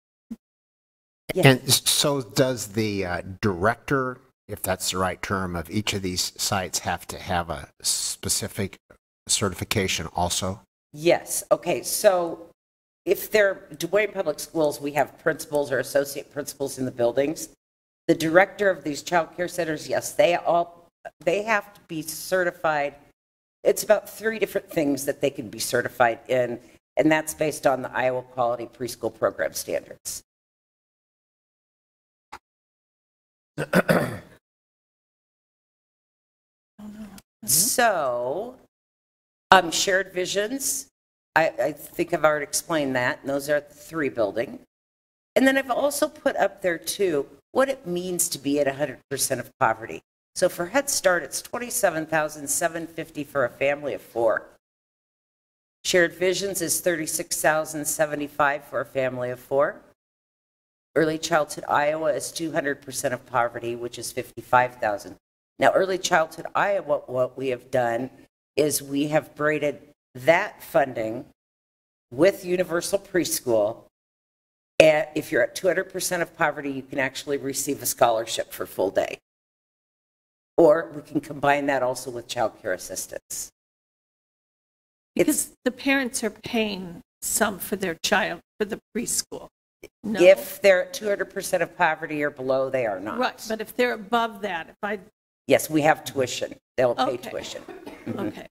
Yes. And so does the director, if that's the right term, of each of these sites have to have a specific certification also? Yes. Okay. So if they're Des Moines Public Schools, we have principals or associate principals in the buildings. The director of these child care centers, yes, they have to be certified. It's about 3 different things that they can be certified in, and that's based on the Iowa Quality Preschool Program standards. So, shared visions, I think I've already explained that, and those are the 3 buildings. And then I've also put up there too what it means to be at 100% of poverty. So for Head Start, it's $27,750 for a family of 4. Shared Visions is $36,075 for a family of 4. Early Childhood Iowa is 200% of poverty, which is $55,000. Now, Early Childhood Iowa, what we have done is we have braided that funding with universal preschool. And if you're at 200% of poverty, you can actually receive a scholarship for full day. Or we can combine that also with child care assistance. Because the parents are paying some for their child for the preschool. No? If they're at 200% of poverty or below, they are not. Right, but if they're above that, Yes, we have tuition. They'll pay Okay. tuition. okay.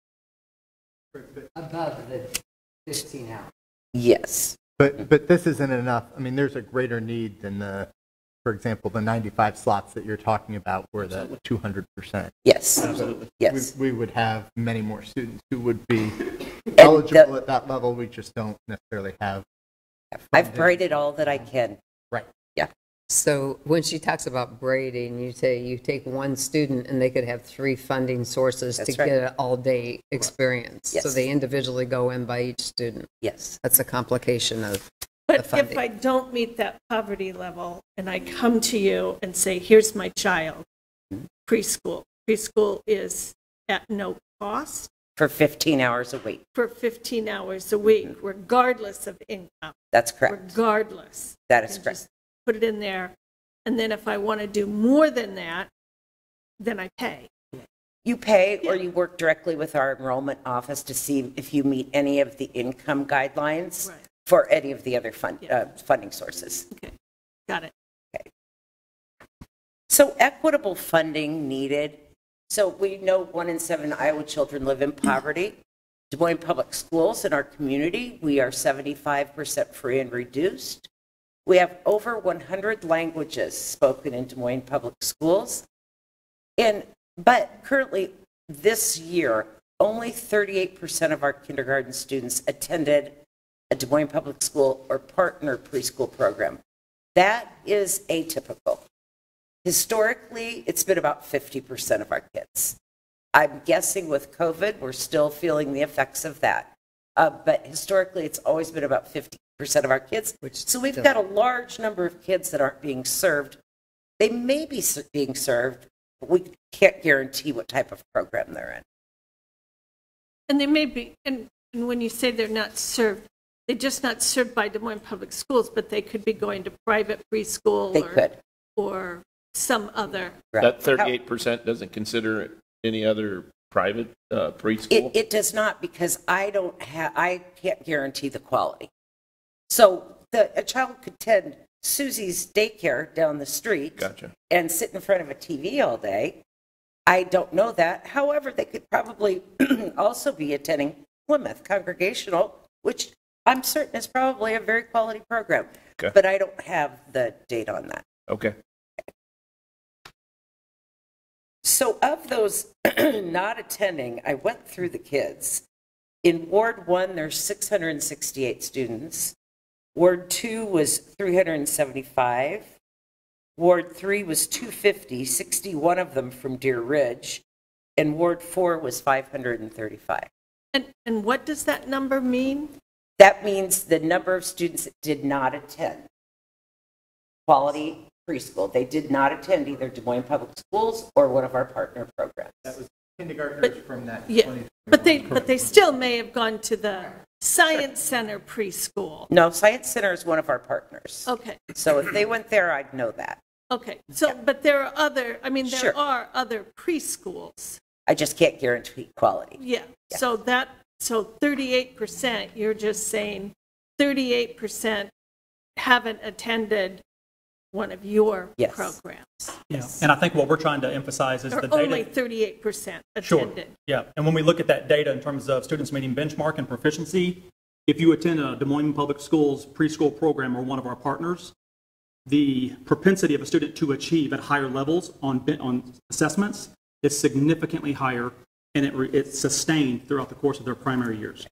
Above the 15 hours. Yes. But this isn't enough. I mean, there's a greater need than for example, the 95 slots that you're talking about were the 200%. Yes. Absolutely. Yes. We would have many more students who would be eligible at that level. We just don't necessarily have. I've braided all that I can. Right. Yeah. So when she talks about braiding, you say you take one student and they could have 3 funding sources That's to right. get an all-day experience. Yes. So they individually go in by each student. Yes. That's a complication of the But funding. if I don't meet that poverty level and I come to you and say, here's my child, preschool is at no cost For 15 hours a week. for 15 hours a week, regardless of income, That's correct. regardless. That is And correct. just put it in there. And then if I want to do more than that, then I pay. You pay or Yeah. you work directly with our enrollment office to see if you meet any of the income guidelines Right. for any of the other Yeah. funding sources. Okay, got it. So equitable funding needed. So we know 1 in 7 Iowa children live in poverty. Des Moines Public Schools in our community, we are 75% free and reduced. We have over 100 languages spoken in Des Moines Public Schools. But currently, this year, only 38% of our kindergarten students attended a Des Moines Public School or partner preschool program. That is atypical. Historically, it's been about 50% of our kids. I'm guessing with COVID, we're still feeling the effects of that. But historically, it's always been about 50% of our kids. So we've got a large number of kids that aren't being served. They may be being served, but we can't guarantee what type of program they're in. And they may be, and when you say they're not served, they're just not served by Des Moines Public Schools, but they could be going to private preschool They could. or some other. Right. That 38% doesn't consider any other private preschool? It does not, because I can't guarantee the quality. So a child could attend Susie's daycare down the street Gotcha. and sit in front of a TV all day. I don't know that. However, they could probably also be attending Plymouth Congregational, which I'm certain is probably a very quality program. Okay. But I don't have the data on that. Okay. So of those not attending, I went through the kids. In Ward 1, there's 668 students. Ward 2 was 375. Ward 3 was 250, 61 of them from Deer Ridge. And Ward 4 was 535. And what does that number mean? That means the number of students that did not attend quality preschool. They did not attend either Des Moines Public Schools or one of our partner programs. That was kindergartners from that. Yeah, but they still may have gone to the Science Center preschool. No, Science Center is one of our partners. Okay, So if they went there, I'd know that. okay. So, but there are other, I mean, there Sure. are other preschools. I just can't guarantee quality. Yeah, so 38%, you're just saying 38% haven't attended one of your Yes. programs. Yeah, and I think what we're trying to emphasize is Or the data. only 38% Sure. attended. Yeah, and when we look at that data in terms of students meeting benchmark and proficiency, if you attend a Des Moines Public Schools preschool program or one of our partners, the propensity of a student to achieve at higher levels on assessments is significantly higher, and it's sustained throughout the course of their primary years.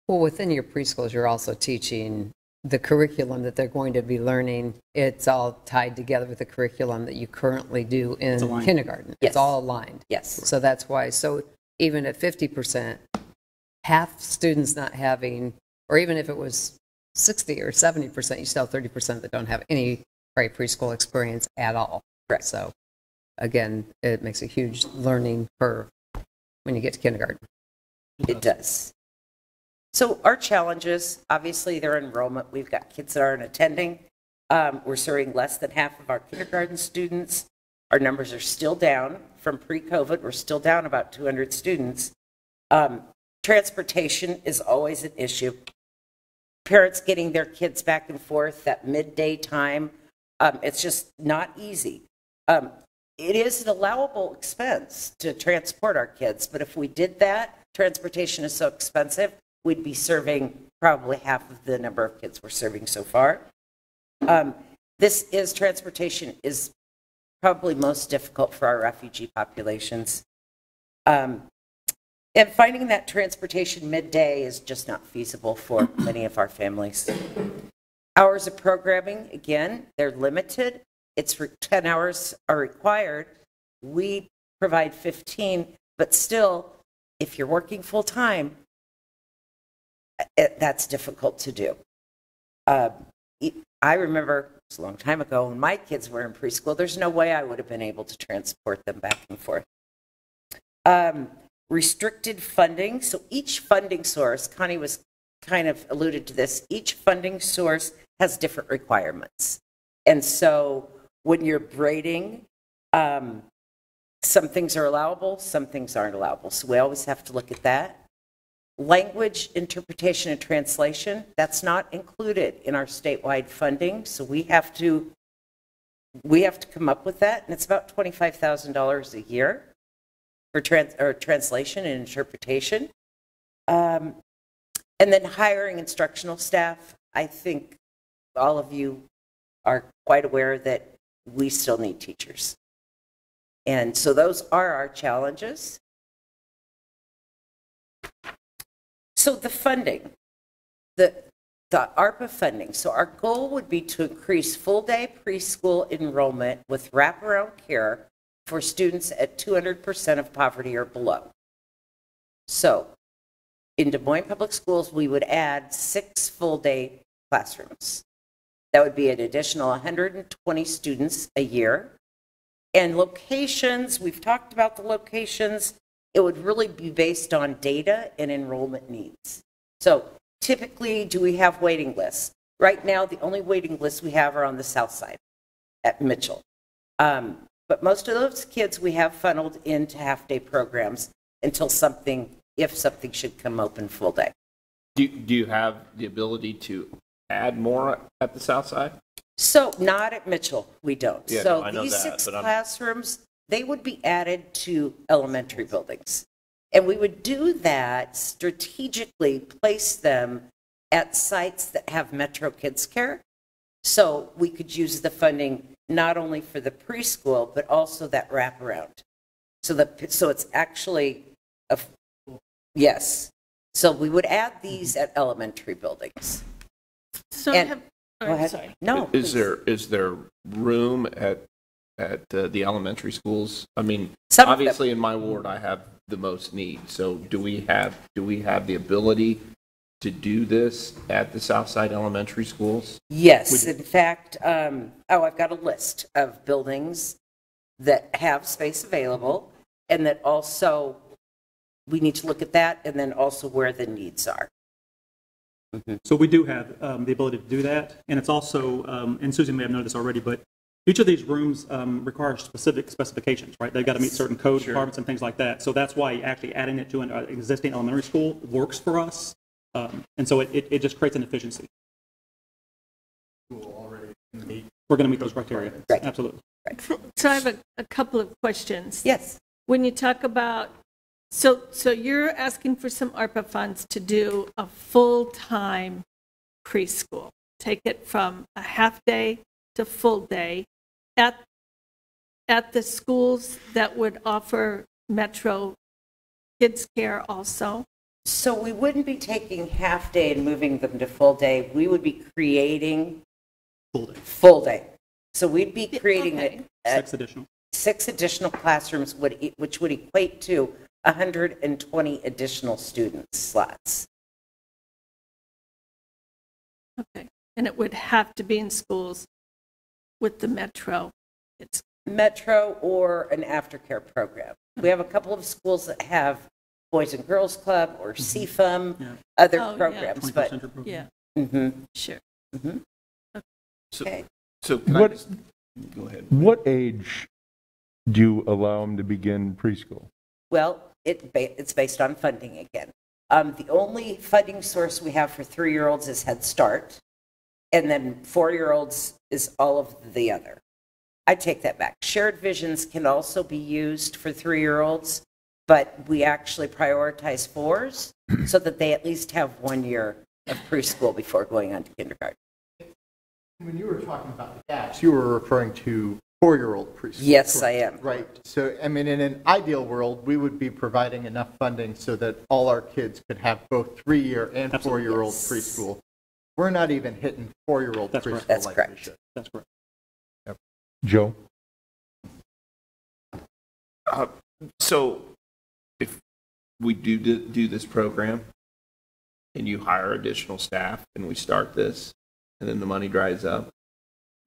Well, within your preschools, you're also teaching the curriculum that they're going to be learning. It's all tied together with the curriculum that you currently do in aligned. kindergarten. Yes. It's all aligned. Yes. So that's why, so even at 50%, half students not having, or even if it was 60 or 70%, you still have 30% that don't have any preschool experience at all. Correct. So again, it makes a huge learning curve when you get to kindergarten. It does. So our challenges, obviously, their enrollment. We've got kids that aren't attending. We're serving less than half of our kindergarten students. Our numbers are still down from pre-COVID. We're still down about 200 students. Transportation is always an issue. Parents getting their kids back and forth, that midday time, it's just not easy. It is an allowable expense to transport our kids, but if we did that, transportation is so expensive, we'd be serving probably half of the number of kids we're serving so far. Transportation is probably most difficult for our refugee populations. And finding that transportation midday is just not feasible for many of our families. Hours of programming, again, they're limited. 10 hours are required. We provide 15, but still, if you're working full time, that's difficult to do. I remember, it was a long time ago, when my kids were in preschool, there's no way I would have been able to transport them back and forth. Restricted funding. So each funding source, Connie was kind of alluded to this, each funding source has different requirements. And so when you're grading, some things are allowable, some things aren't allowable. So we always have to look at that. Language interpretation and translation, that's not included in our statewide funding. So we have to come up with that. And it's about $25,000 a year for translation and interpretation. And then hiring instructional staff. I think all of you are quite aware that we still need teachers. And so those are our challenges. So the funding, the ARPA funding. So our goal would be to increase full-day preschool enrollment with wraparound care for students at 200% of poverty or below. So in Des Moines Public Schools, we would add 6 full-day classrooms. That would be an additional 120 students a year. And locations, we've talked about the locations. It would really be based on data and enrollment needs. So typically, do we have waiting lists? Right now, the only waiting lists we have are on the south side at Mitchell. But most of those kids we have funneled into half-day programs until if something should come open full day. Do you have the ability to add more at the south side? So not at Mitchell, we don't. Yeah, so no, I know these that, 6 but classrooms, they would be added to elementary buildings. And we would do that strategically, place them at sites that have Metro Kids Care. So we could use the funding not only for the preschool, but also that wraparound. So it's actually, yes. So we would add these at elementary buildings. So And- have, Go oh, ahead. sorry. No, Is please. there room at the elementary schools? I mean, Some of them- obviously in my ward, I have the most need. So do we have the ability to do this at the Southside elementary schools? Yes, in fact, I've got a list of buildings that have space available, and that also, we need to look at that, and then also where the needs are. So we do have the ability to do that, and it's also, and Susan may have noted this already, but each of these rooms requires specific specifications, right? They've got to meet certain code requirements and things like that. So that's why actually adding it to an existing elementary school works for us, and so it just creates an efficiency. We're going to meet those criteria. Right. Absolutely. So I have a couple of questions. Yes, When you talk about, so you're asking for some ARPA funds to do a full-time preschool, take it from a half-day to full day at the schools that would offer Metro Kids Care also? so we wouldn't be taking half-day and moving them to full day. We would be creating Full day. full day. So we'd be creating Okay. 6 additional. 6 additional classrooms, which would equate to 120 additional student slots. Okay. And it would have to be in schools with the Metro. It's Metro or an aftercare program. We have a couple of schools that have Boys and Girls Club or CFUM, Yeah. other Oh, yeah. programs, 21st but, century program. yeah, mhm, sure. So, okay. so can I What- just, go ahead. What age do you allow them to begin preschool? Well, it's based on funding again. The only funding source we have for 3-year-olds is Head Start, and then 4-year-olds is all of the other. I take that back. Shared Visions can also be used for 3-year-olds, but we actually prioritize 4s so that they at least have 1 year of preschool before going on to kindergarten. When you were talking about the gaps, you were referring to 4-year-old preschool. Yes, I am. Right. So, I mean, in an ideal world, we would be providing enough funding so that all our kids could have both 3-year and Absolutely. 4-year-old Yes. preschool. We're not even hitting 4-year-old That's preschool correct. That's like we correct. should. That's correct. Joe? So if we do this program and you hire additional staff and we start this and then the money dries up,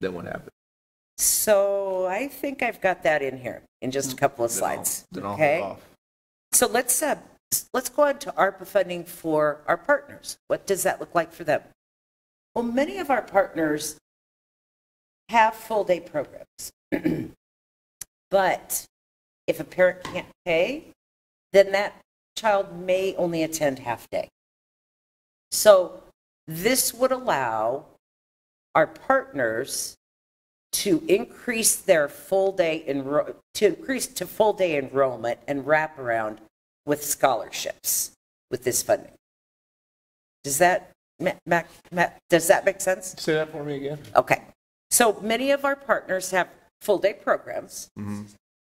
then what happens? So I think I've got that in here in just a couple of slides. Then I'll Okay. hold off. So let's go on to ARPA funding for our partners. What does that look like for them? Well, many of our partners have full-day programs. But if a parent can't pay, then that child may only attend half-day. So this would allow our partners to increase their full-day to full-day enrollment and wraparound with scholarships with this funding. Does that, Matt, does that make sense? Say that for me again. Okay. So many of our partners have full-day programs,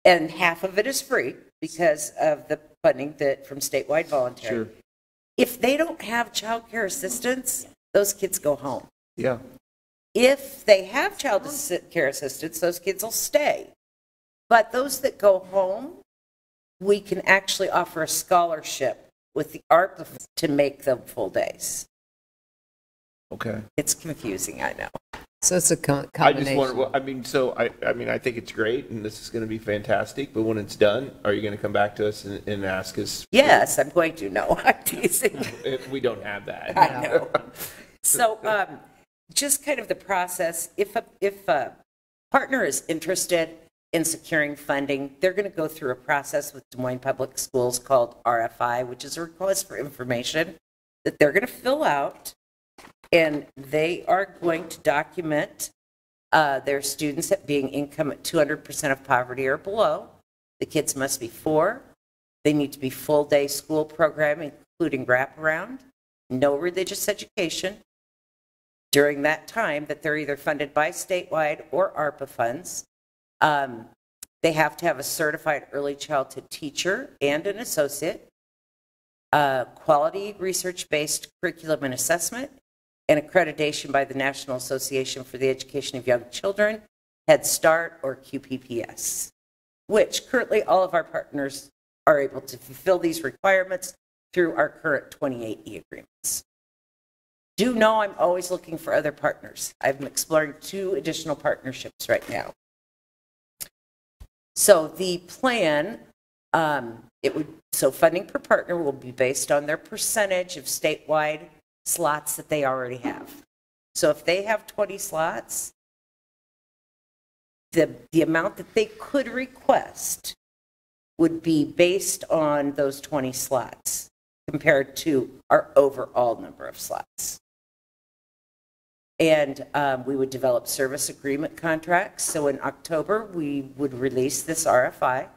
and half of it is free because of the funding from statewide voluntary. Sure. If they don't have child care assistance, those kids go home. Yeah. If they have child care assistance, those kids will stay. But those that go home, we can actually offer a scholarship with the ARPA to make them full days. Okay. It's confusing, I know. So it's a I just combination. wonder, well, I mean, I think it's great and this is going to be fantastic, but when it's done, are you going to come back to us and ask us? Yes, I'm going to. No, I'm teasing. If we don't have that. I know. So, just kind of the process, if a partner is interested in securing funding, they're going to go through a process with Des Moines Public Schools called RFI, which is a request for information that they're going to fill out, and they are going to document their students at being income at 200% of poverty or below. The kids must be 4. They need to be full-day school program, including wraparound, no religious education, during that time that they're either funded by statewide or ARPA funds. They have to have a certified early childhood teacher and an associate, quality research-based curriculum and assessment, and accreditation by the National Association for the Education of Young Children, Head Start, or QPPS, which currently all of our partners are able to fulfill these requirements through our current 28E agreements. Do know I'm always looking for other partners. I'm exploring 2 additional partnerships right now. So the plan, so funding per partner will be based on their percentage of statewide slots that they already have. So if they have 20 slots, the amount that they could request would be based on those 20 slots compared to our overall number of slots. And we would develop service agreement contracts. So in October, we would release this RFI.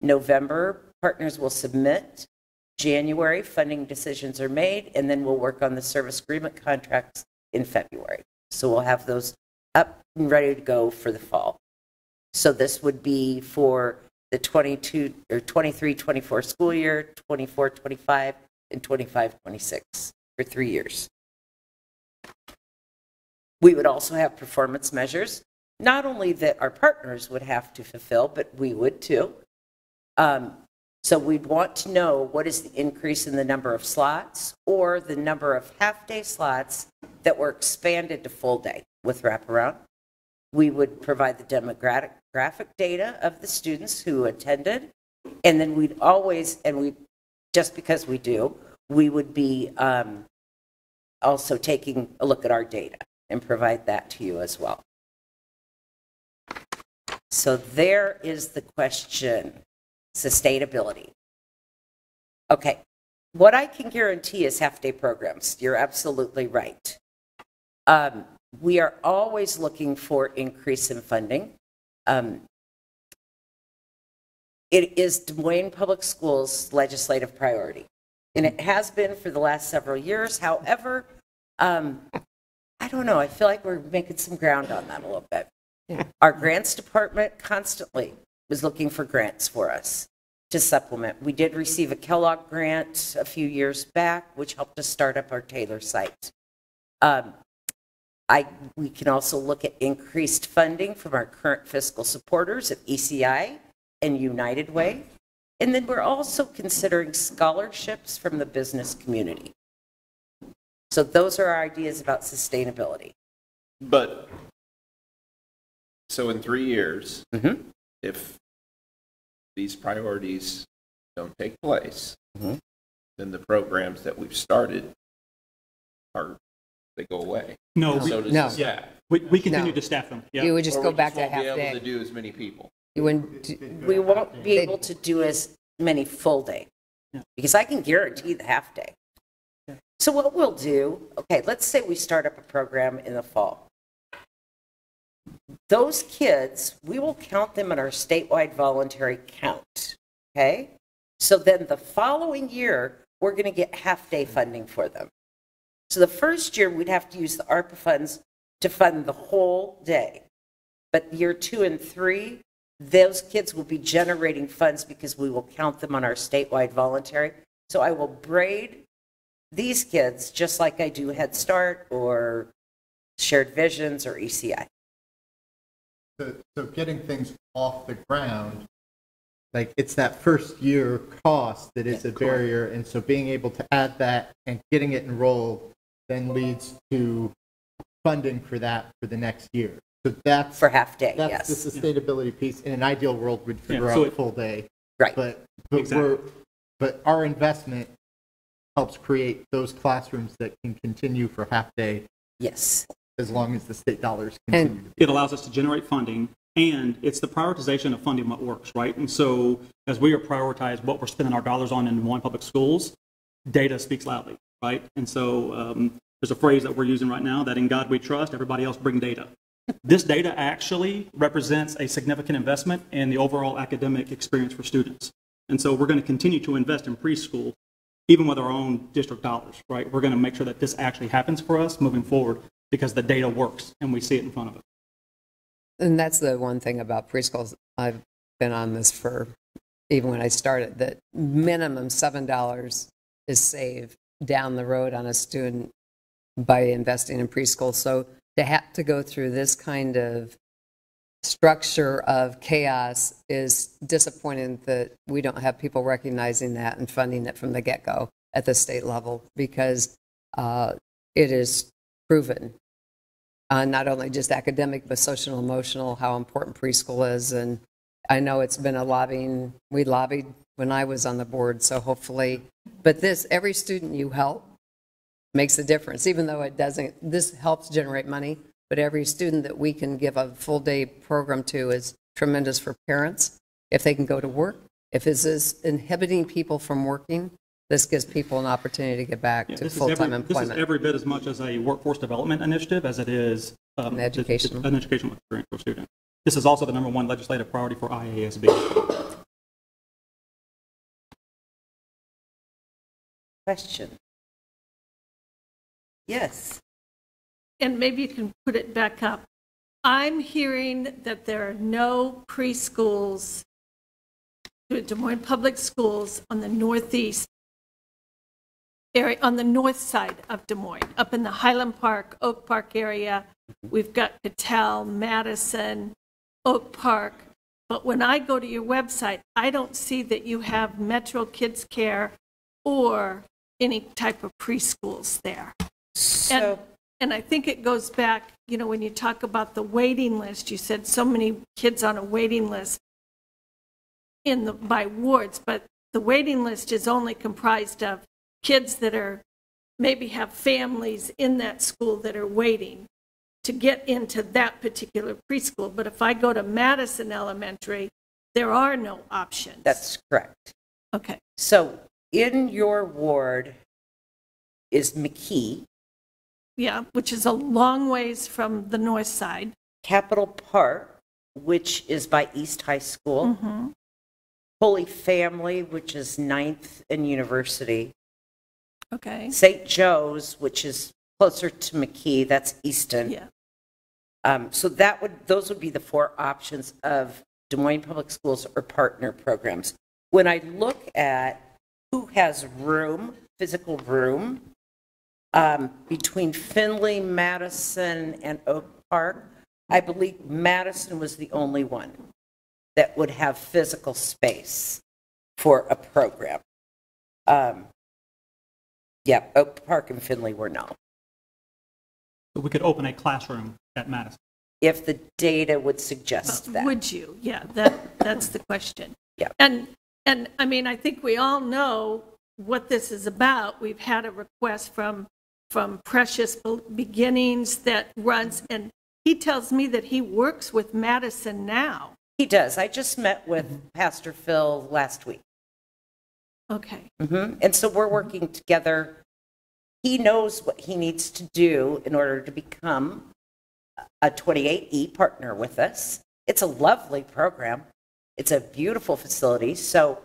November, partners will submit. January, funding decisions are made, and then we'll work on the service agreement contracts in February. So we'll have those up and ready to go for the fall. So this would be for the 22 or 23-24 school year, 24-25, and 25-26 for 3 years. We would also have performance measures, not only that our partners would have to fulfill, but we would too. So we'd want to know what is the increase in the number of slots or the number of half-day slots that were expanded to full day with wraparound. We would provide the demographic data of the students who attended, and then we'd always, and we, just because we do, we would be also taking a look at our data and provide that to you as well. So there is the question, sustainability. Okay, what I can guarantee is half-day programs. You're absolutely right. We are always looking for increase in funding. It is Des Moines Public Schools' legislative priority, and it has been for the last several years. However, I don't know, I feel like we're making some ground on that a little bit. Yeah. Our grants department constantly was looking for grants for us to supplement. We did receive a Kellogg grant a few years back, which helped us start up our Taylor site. We can also look at increased funding from our current fiscal supporters at ECI and United Way. And then we're also considering scholarships from the business community. So those are our ideas about sustainability. But, so in 3 years, if these priorities don't take place, then the programs that we've started they go away. No, so no. Yeah. we continue to staff them. Yeah. You would just Or go we back to won't half be able day. to do as many people. You wouldn't. We won't be able to do as many full day because I can guarantee the half day. So what we'll do, okay, let's say we start up a program in the fall. Those kids, we will count them in our statewide voluntary count, okay? So then the following year, we're going to get half-day funding for them. So the first year, we'd have to use the ARPA funds to fund the whole day. But year 2 and 3, those kids will be generating funds because we will count them on our statewide voluntary. So I will braid these kids just like I do Head Start or Shared Visions or ECI. So getting things off the ground, like it's that first year cost that is a barrier, and so being able to add that and getting it enrolled then leads to funding for that for the next year. So that's for half day. That's yes, the sustainability piece. In an ideal world, we'd figure so out full day, right? But Exactly. but our investment helps create those classrooms that can continue for half day. Yes. As long as the state dollars continue. It allows us to generate funding, and it's the prioritization of funding what works, right? And so as we are prioritize what we're spending our dollars on in Des Moines Public Schools, data speaks loudly, right? And so there's a phrase that we're using right now, that in God we trust, everybody else bring data. This data actually represents a significant investment in the overall academic experience for students. And so we're going to continue to invest in preschool even with our own district dollars, right? We're going to make sure that this actually happens for us moving forward because the data works and we see it in front of us. And that's the one thing about preschools. I've been on this for, even when I started, that minimum $7 is saved down the road on a student by investing in preschool. So to have to go through this kind of structure of chaos is disappointing that we don't have people recognizing that and funding it from the get-go at the state level, because it is proven, not only just academic, but social and emotional, how important preschool is. And I know it's been a lobbying, we lobbied when I was on the board, so hopefully, but this, every student you help makes a difference, even though it doesn't, this helps generate money, but every student that we can give a full day program to is tremendous for parents. If they can go to work, if this is inhibiting people from working, this gives people an opportunity to get back to full-time employment. This is every bit as much as a workforce development initiative as it is an educational experience for students. This is also the #1 legislative priority for IASB. Question? Yes. And maybe you can put it back up. I'm hearing that there are no preschools, Des Moines Public Schools, on the northeast area, on the north side of Des Moines, up in the Highland Park, Oak Park area. We've got Patel, Madison, Oak Park. But when I go to your website, I don't see that you have Metro Kids Care or any type of preschools there. And I think it goes back, you know, when you talk about the waiting list, you said so many kids on a waiting list by wards, but the waiting list is only comprised of kids that are, maybe have families in that school that are waiting to get into that particular preschool. But if I go to Madison Elementary, there are no options. That's correct. Okay. So in your ward is McKee. Yeah, which is a long ways from the north side. Capitol Park, which is by East High School. Mm-hmm. Holy Family, which is 9th and University. Okay. St. Joe's, which is closer to McKee, that's Easton. Yeah. So those would be the 4 options of Des Moines Public Schools or partner programs. When I look at who has room, physical room, between Findlay, Madison, and Oak Park, I believe Madison was the only one that would have physical space for a program. Yeah, Oak Park and Findlay were no. So we could open a classroom at Madison. If the data would suggest that. Would you? Yeah, that's the question. Yeah. And I mean, I think we all know what this is about. We've had a request from Precious Beginnings that runs, and he tells me that he works with Madison now. He does. I just met with Pastor Phil last week. Okay. Mm-hmm. And so we're working together. He knows what he needs to do in order to become a 28E partner with us. It's a lovely program. It's a beautiful facility. So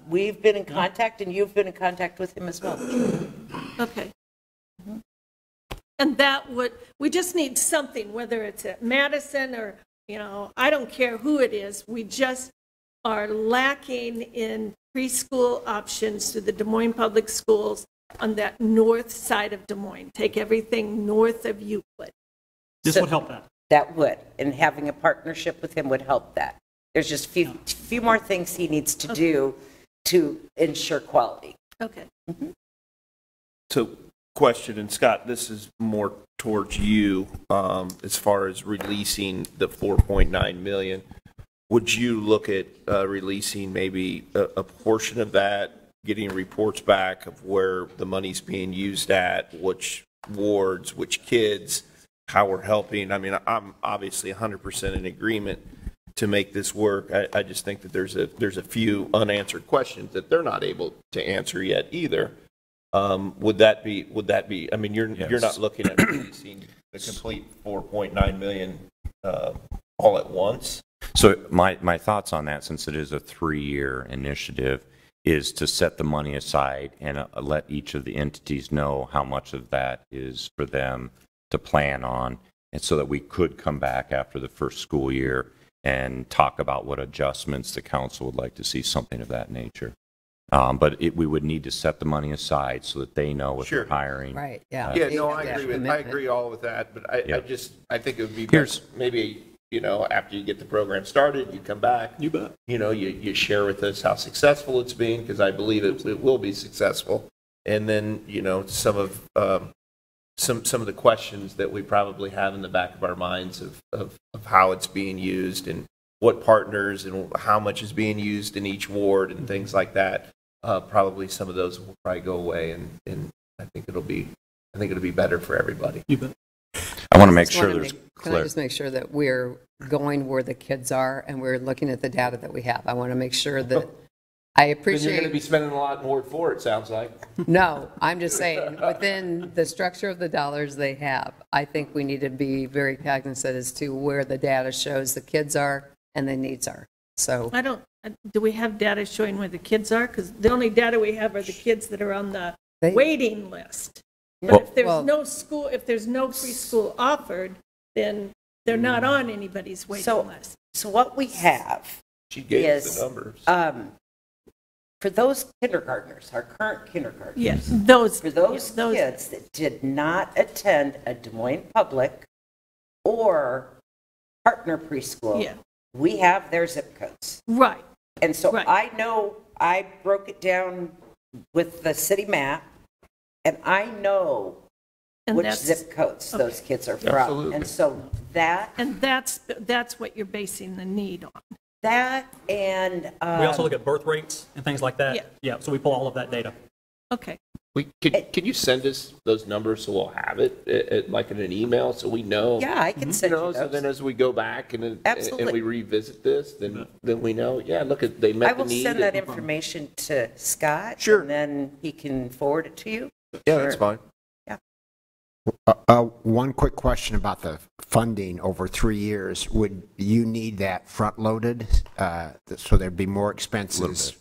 we've been in contact, and you've been in contact with him as well. Okay. Mm-hmm. And we just need something, whether it's at Madison or, you know, I don't care who it is. We just are lacking in preschool options through the Des Moines Public Schools on that north side of Des Moines. Take everything north of Euclid. This would help that. That would, and having a partnership with him would help that. There's just few more things he needs to do to ensure quality. Okay. Mm-hmm. So, question, and Scott, this is more towards you as far as releasing the $4.9 million. Would you look at releasing maybe a portion of that, getting reports back of where the money's being used at, which wards, which kids, how we're helping? I mean, I'm obviously 100% in agreement to make this work. I just think that there's a few unanswered questions that they're not able to answer yet either. Would that be, I mean, you're not looking at releasing the complete $4.9 million all at once? So my thoughts on that, since it is a 3-year initiative, is to set the money aside and let each of the entities know how much of that is for them to plan on, and so that we could come back after the first school year and talk about what adjustments the council would like to see, something of that nature. But we would need to set the money aside so that they know what Sure. they're hiring. Right, yeah. Yeah, no, I Yeah. agree all with that, but Yeah. I think it would be Here's- best, maybe, after you get the program started, you come back. You bet. You share with us how successful it's been, because I believe it will be successful. And then, some of the questions that we probably have in the back of our minds of how it's being used and what partners and how much is being used in each ward and things like that. Probably some of those will probably go away, and I think it'll be better for everybody. You bet. I want to make Just sure wanna there's Can I clear. just make sure that we're going where the kids are and we're looking at the data that we have? I want to make sure that, I Then you're going to be appreciate, spending a lot in Ward 4, it sounds like. no, I'm just saying, within the structure of the dollars they have, I think we need to be very cognizant as to where the data shows the kids are and the needs are. So, Do we have data showing where the kids are? Because the only data we have are the kids that are on the They- waiting list. Well- But if there's Well- no school, if there's no preschool offered, then they're not on anybody's waiting So- list. So what we have She gave us is, the numbers. for those kindergartners, our current kindergartners, Yes, those. for those kids that did not attend a Des Moines Public or partner preschool, Yeah. we have their zip codes. Right, And so Right. I know, I broke it down with the city map, and I know and which that's, zip codes those okay. kids are from. Absolutely. And so that that's what you're basing the need on. and. We also look at birth rates and things like that. Yeah. Yeah, so we pull all of that data. Okay, Can you send us those numbers so we'll have it like in an email so we know? Yeah, I can send you So those. then as we go back and Absolutely. we revisit this, then we know, look, they met I the will need. send that and- information to Scott. Sure. And then he can forward it to you. Yeah, that's fine. One quick question about the funding over 3 years. Would you need that front-loaded so there'd be more expenses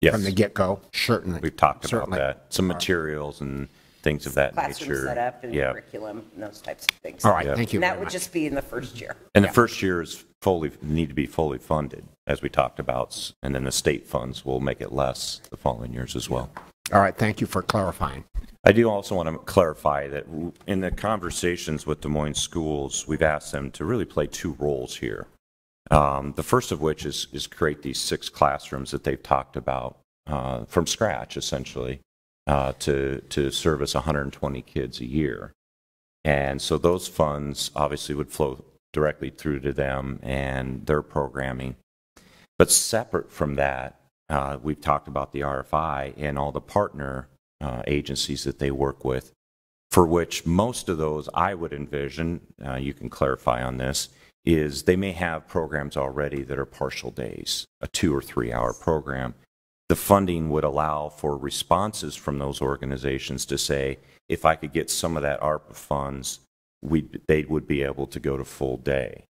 Yes, from the get-go? Certainly. we've talked about Certainly. that. Some materials and things of that Classroom nature. setup and Yeah. curriculum and those types of things. All right, Yeah. thank you And that very would much. just be in the first year. And the first year is need to be fully funded, as we talked about, and then the state funds will make it less the following years as well. All right, thank you for clarifying. I do also want to clarify that in the conversations with Des Moines schools, we've asked them to really play two roles here. The first of which is create these 6 classrooms that they've talked about from scratch, essentially, to service 120 kids a year. And so those funds obviously would flow directly through to them and their programming. But separate from that, we've talked about the RFI and all the partner agencies that they work with, for which most of those I would envision, you can clarify on this, is they may have programs already that are partial days, a 2 or 3 hour program. The funding would allow for responses from those organizations to say, if I could get some of that ARPA funds, they would be able to go to full day.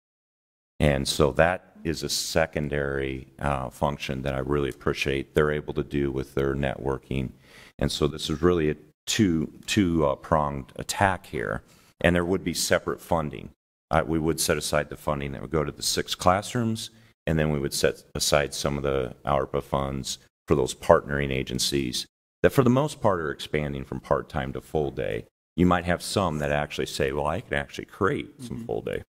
And so that is a secondary function that I really appreciate they're able to do with their networking. And so this is really a two-pronged attack here. And there would be separate funding. We would set aside the funding that would go to the 6 classrooms, and then we would set aside some of the ARPA funds for those partnering agencies that for the most part are expanding from part-time to full day. You might have some that actually say, well, I can actually create some full day.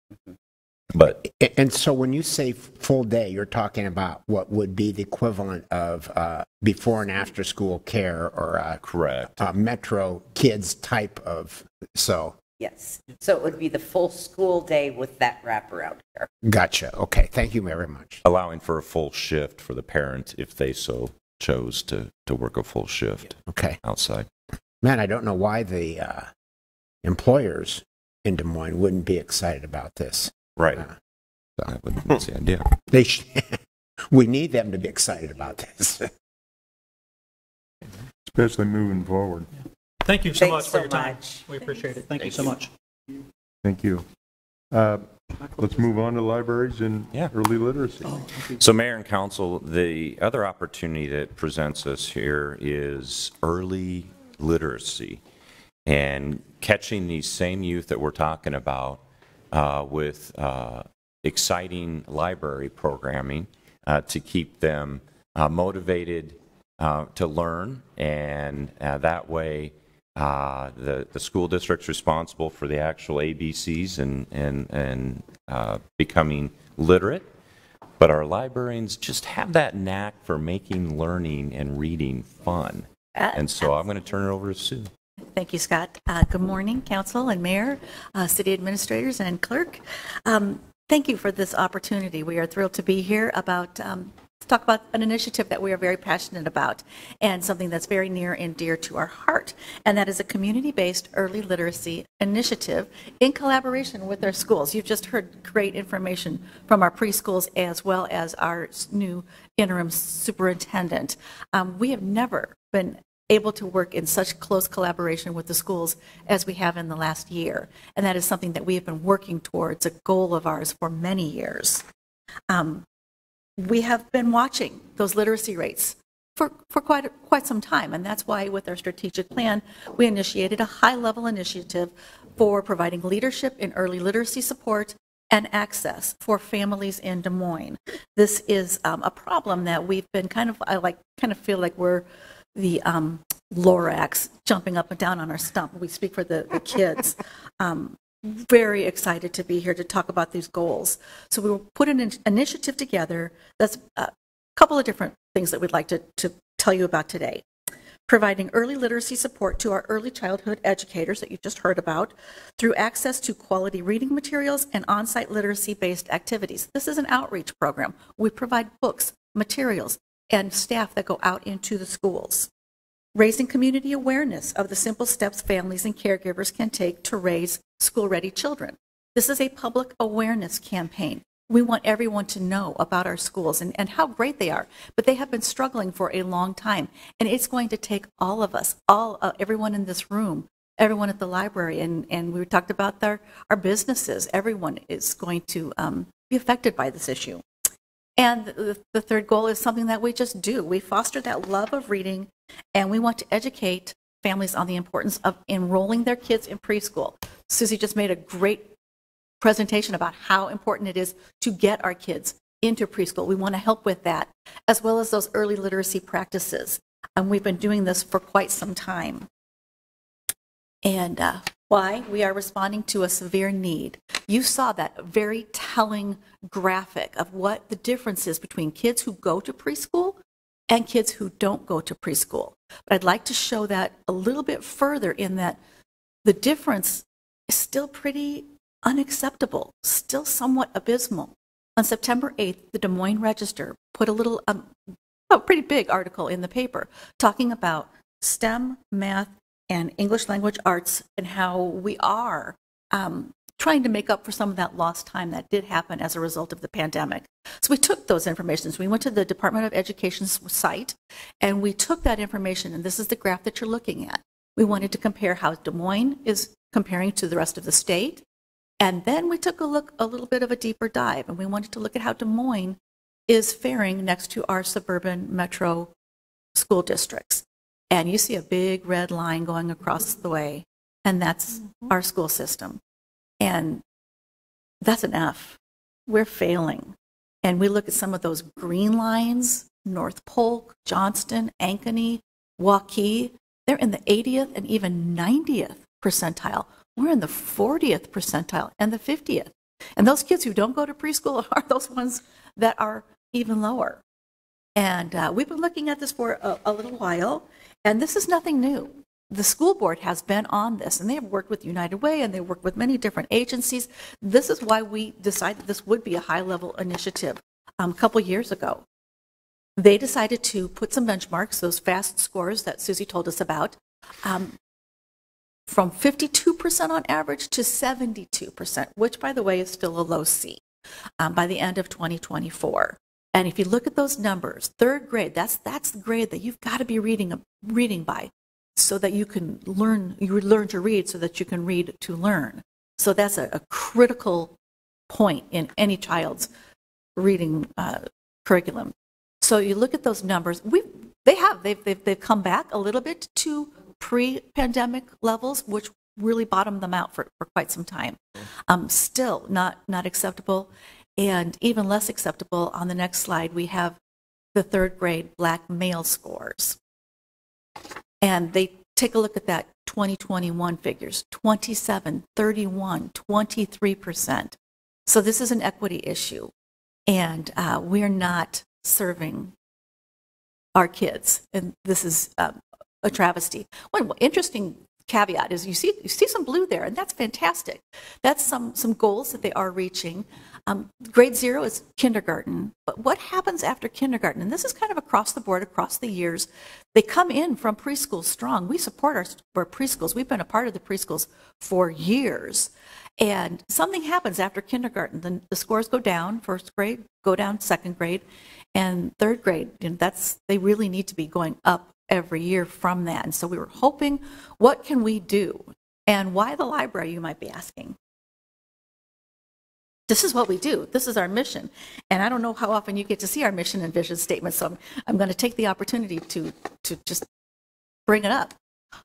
But And so when you say full day, you're talking about what would be the equivalent of before and after school care or correct. Metro Kids type of, so, Yes. So it would be the full school day with that wraparound care. gotcha. Okay, thank you very much. Allowing for a full shift for the parent if they so chose to work a full shift Okay. outside. Man, I don't know why the employers in Des Moines wouldn't be excited about this. Right. So That's the idea. they we need them to be excited about this. Especially moving forward. Thank you so Thanks much for so your time. much. We appreciate it. Thank you so much. Thank you. Let's move on to libraries and Yeah. early literacy. So Mayor and Council, the other opportunity that presents us here is early literacy and catching these same youth that we're talking about with exciting library programming to keep them motivated to learn, and that way the school district's responsible for the actual ABCs and becoming literate, but our librarians just have that knack for making learning and reading fun. And so I'm going to turn it over to Sue. Thank you, Scott. Good morning, Council and Mayor, City Administrators and Clerk. Thank you for this opportunity. We are thrilled to be here to talk about an initiative that we are very passionate about and something that's very near and dear to our heart, and that is a community-based early literacy initiative in collaboration with our schools. You've just heard great information from our preschools as well as our new interim superintendent. We have never been able to work in such close collaboration with the schools as we have in the last year, and that is something that we have been working towards, a goal of ours for many years. We have been watching those literacy rates for quite some time, and that's why with our strategic plan, we initiated a high-level initiative for providing leadership in early literacy support and access for families in Des Moines. This is a problem that we've been I feel like we're the Lorax jumping up and down on our stump. We speak for the kids. Very excited to be here to talk about these goals. So we will put an initiative together that's a couple of different things that we'd like to tell you about today. Providing early literacy support to our early childhood educators that you just heard about through access to quality reading materials and on-site literacy-based activities. This is an outreach program. We provide books, materials, and staff that go out into the schools. Raising community awareness of the simple steps families and caregivers can take to raise school-ready children. This is a public awareness campaign. We want everyone to know about our schools and how great they are, but they have been struggling for a long time, and it's going to take all of us, everyone in this room, everyone at the library, and we talked about our businesses. Everyone is going to be affected by this issue. And the third goal is something that we just do. We foster that love of reading, and we want to educate families on the importance of enrolling their kids in preschool. Susie just made a great presentation about how important it is to get our kids into preschool. We want to help with that, as well as those early literacy practices. And we've been doing this for quite some time. And why? We are responding to a severe need. You saw that very telling graphic of what the difference is between kids who go to preschool and kids who don't go to preschool. But I'd like to show that a little bit further in that the difference is still pretty unacceptable, still somewhat abysmal. On September 8th, the Des Moines Register put a pretty big article in the paper talking about STEM, math, and English language arts and how we are trying to make up for some of that lost time that did happen as a result of the pandemic. So we took those informations. We went to the Department of Education's site, and we took that information, and this is the graph that you're looking at. We wanted to compare how Des Moines is comparing to the rest of the state, and then we took a little bit of a deeper dive, and we wanted to look at how Des Moines is faring next to our suburban metro school districts. And you see a big red line going across the way, and that's our school system. And that's an F. We're failing. And we look at some of those green lines, North Polk, Johnston, Ankeny, Waukee, they're in the 80th and even 90th percentile. We're in the 40th percentile and the 50th. And those kids who don't go to preschool are those ones that are even lower. And we've been looking at this for a little while, and this is nothing new. The school board has been on this, and they have worked with United Way, and they worked with many different agencies. This is why we decided this would be a high-level initiative a couple years ago. They decided to put some benchmarks, those fast scores that Susie told us about, from 52% on average to 72%, which, by the way, is still a low C, by the end of 2024. And if you look at those numbers, third grade, that's the grade that you've got to be reading by, so that you can learn to read so that you can read to learn. So that's a critical point in any child's reading curriculum. So you look at those numbers. They've come back a little bit to pre-pandemic levels, which really bottomed them out for quite some time. Still not acceptable, and even less acceptable. On the next slide, we have the third grade black male scores, and they take a look at that 2021 figures: 27, 31, 23%. So this is an equity issue, and we're not serving our kids, and this is a travesty. One interesting caveat is you see some blue there, and that's fantastic. That's some goals that they are reaching. Grade 0 is kindergarten, but what happens after kindergarten? And this is kind of across the board, across the years. They come in from preschool strong. We support our preschools. We've been a part of the preschools for years. And something happens after kindergarten. Then the scores go down, first grade, go down second grade, and third grade. And they really need to be going up every year from that. And so we were hoping, what can we do? And why the library, you might be asking? This is what we do. This is our mission. And I don't know how often you get to see our mission and vision statement, so I'm going to take the opportunity to just bring it up.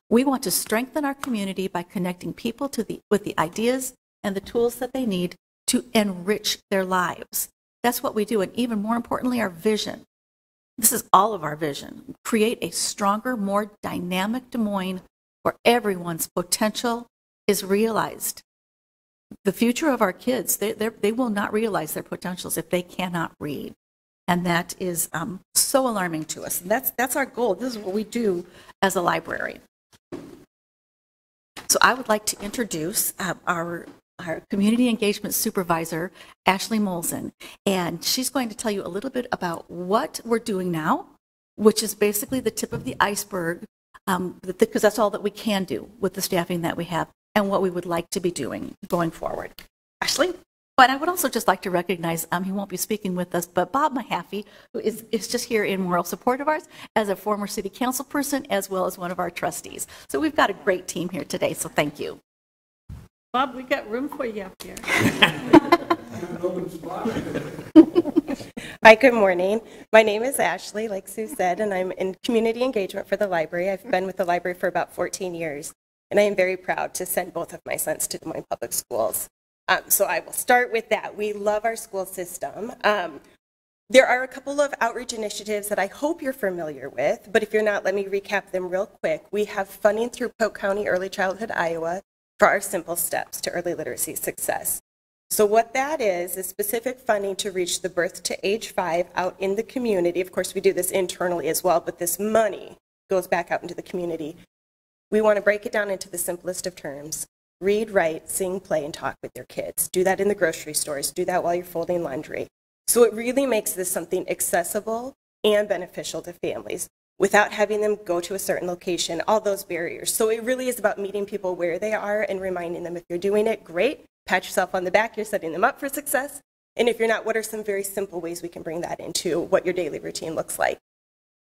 We want to strengthen our community by connecting people with the ideas and the tools that they need to enrich their lives. That's what we do. And even more importantly, our vision. This is all of our vision. Create a stronger, more dynamic Des Moines where everyone's potential is realized. The future of our kids, they will not realize their potentials if they cannot read. And that is so alarming to us. And that's our goal. This is what we do as a library. So I would like to introduce our community engagement supervisor, Ashley Molson. And she's going to tell you a little bit about what we're doing now, which is basically the tip of the iceberg, because that's all that we can do with the staffing that we have, and what we would like to be doing going forward. Ashley? But I would also just like to recognize, he won't be speaking with us, but Bob Mahaffey, who is just here in moral support of ours as a former city council person, as well as one of our trustees. So we've got a great team here today, so thank you. Bob, we got room for you up here. Hi, good morning. My name is Ashley, like Sue said, and I'm in community engagement for the library. I've been with the library for about 14 years. And I am very proud to send both of my sons to Des Moines Public Schools. So I will start with that. We love our school system. There are a couple of outreach initiatives that I hope you're familiar with, but if you're not, let me recap them real quick. We have funding through Polk County Early Childhood Iowa for our Simple Steps to Early Literacy Success. So what that is specific funding to reach the birth to age 5 out in the community. Of course, we do this internally as well, but this money goes back out into the community. We want to break it down into the simplest of terms. Read, write, sing, play, and talk with your kids. Do that in the grocery stores. Do that while you're folding laundry. So it really makes this something accessible and beneficial to families without having them go to a certain location, all those barriers. So it really is about meeting people where they are and reminding them if you're doing it, great. Pat yourself on the back. You're setting them up for success. And if you're not, what are some very simple ways we can bring that into what your daily routine looks like?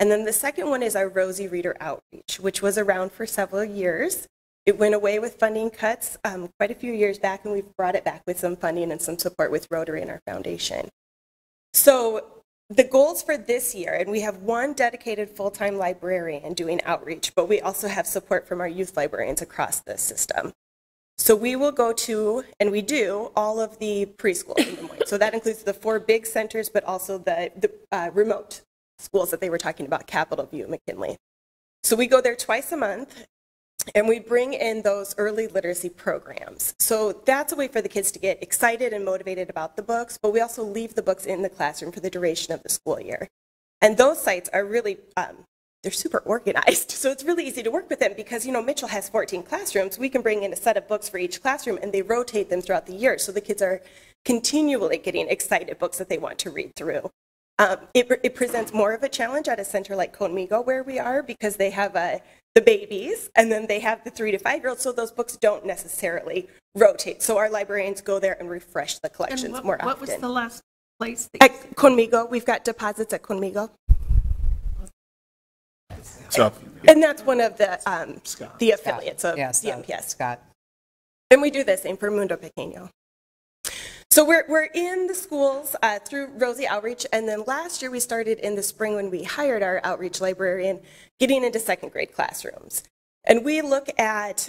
And then the second one is our Rosie Reader Outreach, which was around for several years. It went away with funding cuts quite a few years back, and we've brought it back with some funding and some support with Rotary and our foundation. So the goals for this year, and we have one dedicated full-time librarian doing outreach, but we also have support from our youth librarians across the system. So we will go to, and we do, all of the preschools in Des Moines. So that includes the 4 big centers, but also the remote schools that they were talking about, Capitol View, McKinley. So we go there twice a month, and we bring in those early literacy programs. So that's a way for the kids to get excited and motivated about the books, but we also leave the books in the classroom for the duration of the school year. And those sites are really, they're super organized, so it's really easy to work with them because, you know, Mitchell has 14 classrooms. We can bring in a set of books for each classroom, and they rotate them throughout the year, so the kids are continually getting excited books that they want to read through. It presents more of a challenge at a center like Conmigo where we are because they have the babies and then they have the 3 to 5-year-olds, so those books don't necessarily rotate. So our librarians go there and refresh the collections more often. What was the last place? At Conmigo. We've got deposits at Conmigo. So, and that's one of the affiliates of CMPS. Scott. And we do the same for Mundo Pequeño. So we're in the schools through Rosie Outreach, and then last year we started in the spring when we hired our outreach librarian, getting into second grade classrooms. And we look at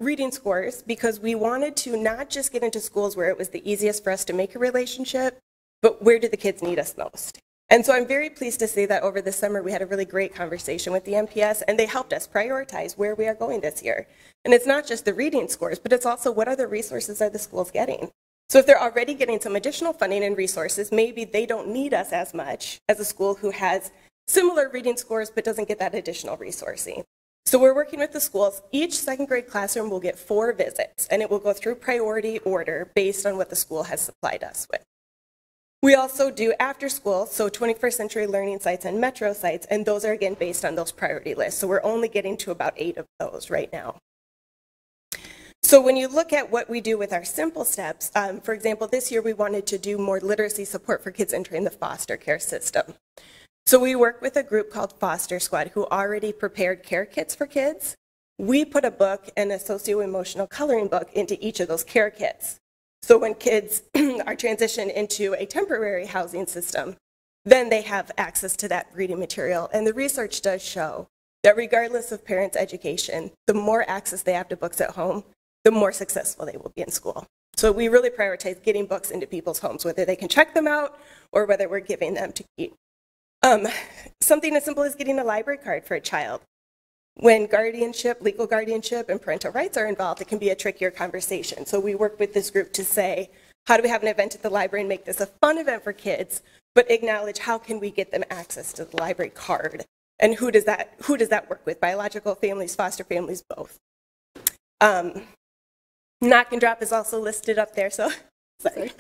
reading scores because we wanted to not just get into schools where it was the easiest for us to make a relationship, but where do the kids need us most? And so I'm very pleased to say that over the summer we had a really great conversation with the MPS, and they helped us prioritize where we are going this year. And it's not just the reading scores, but it's also what other resources are the schools getting. So if they're already getting some additional funding and resources, maybe they don't need us as much as a school who has similar reading scores but doesn't get that additional resourcing. So we're working with the schools. Each second grade classroom will get 4 visits, and it will go through priority order based on what the school has supplied us with. We also do after school, so 21st century learning sites and metro sites, and those are again based on those priority lists. So we're only getting to about 8 of those right now. So when you look at what we do with our simple steps, for example, this year we wanted to do more literacy support for kids entering the foster care system. So we work with a group called Foster Squad who already prepared care kits for kids. We put a book and a socio-emotional coloring book into each of those care kits. So when kids are transitioned into a temporary housing system, then they have access to that reading material. And the research does show that regardless of parents' education, the more access they have to books at home, the more successful they will be in school. So we really prioritize getting books into people's homes, whether they can check them out or whether we're giving them to keep. Something as simple as getting a library card for a child. When guardianship, legal guardianship, and parental rights are involved, it can be a trickier conversation. So we work with this group to say, how do we have an event at the library and make this a fun event for kids, but acknowledge how can we get them access to the library card? And who does that work with? Biological families, foster families, both. Knock and Drop is also listed up there, so sorry.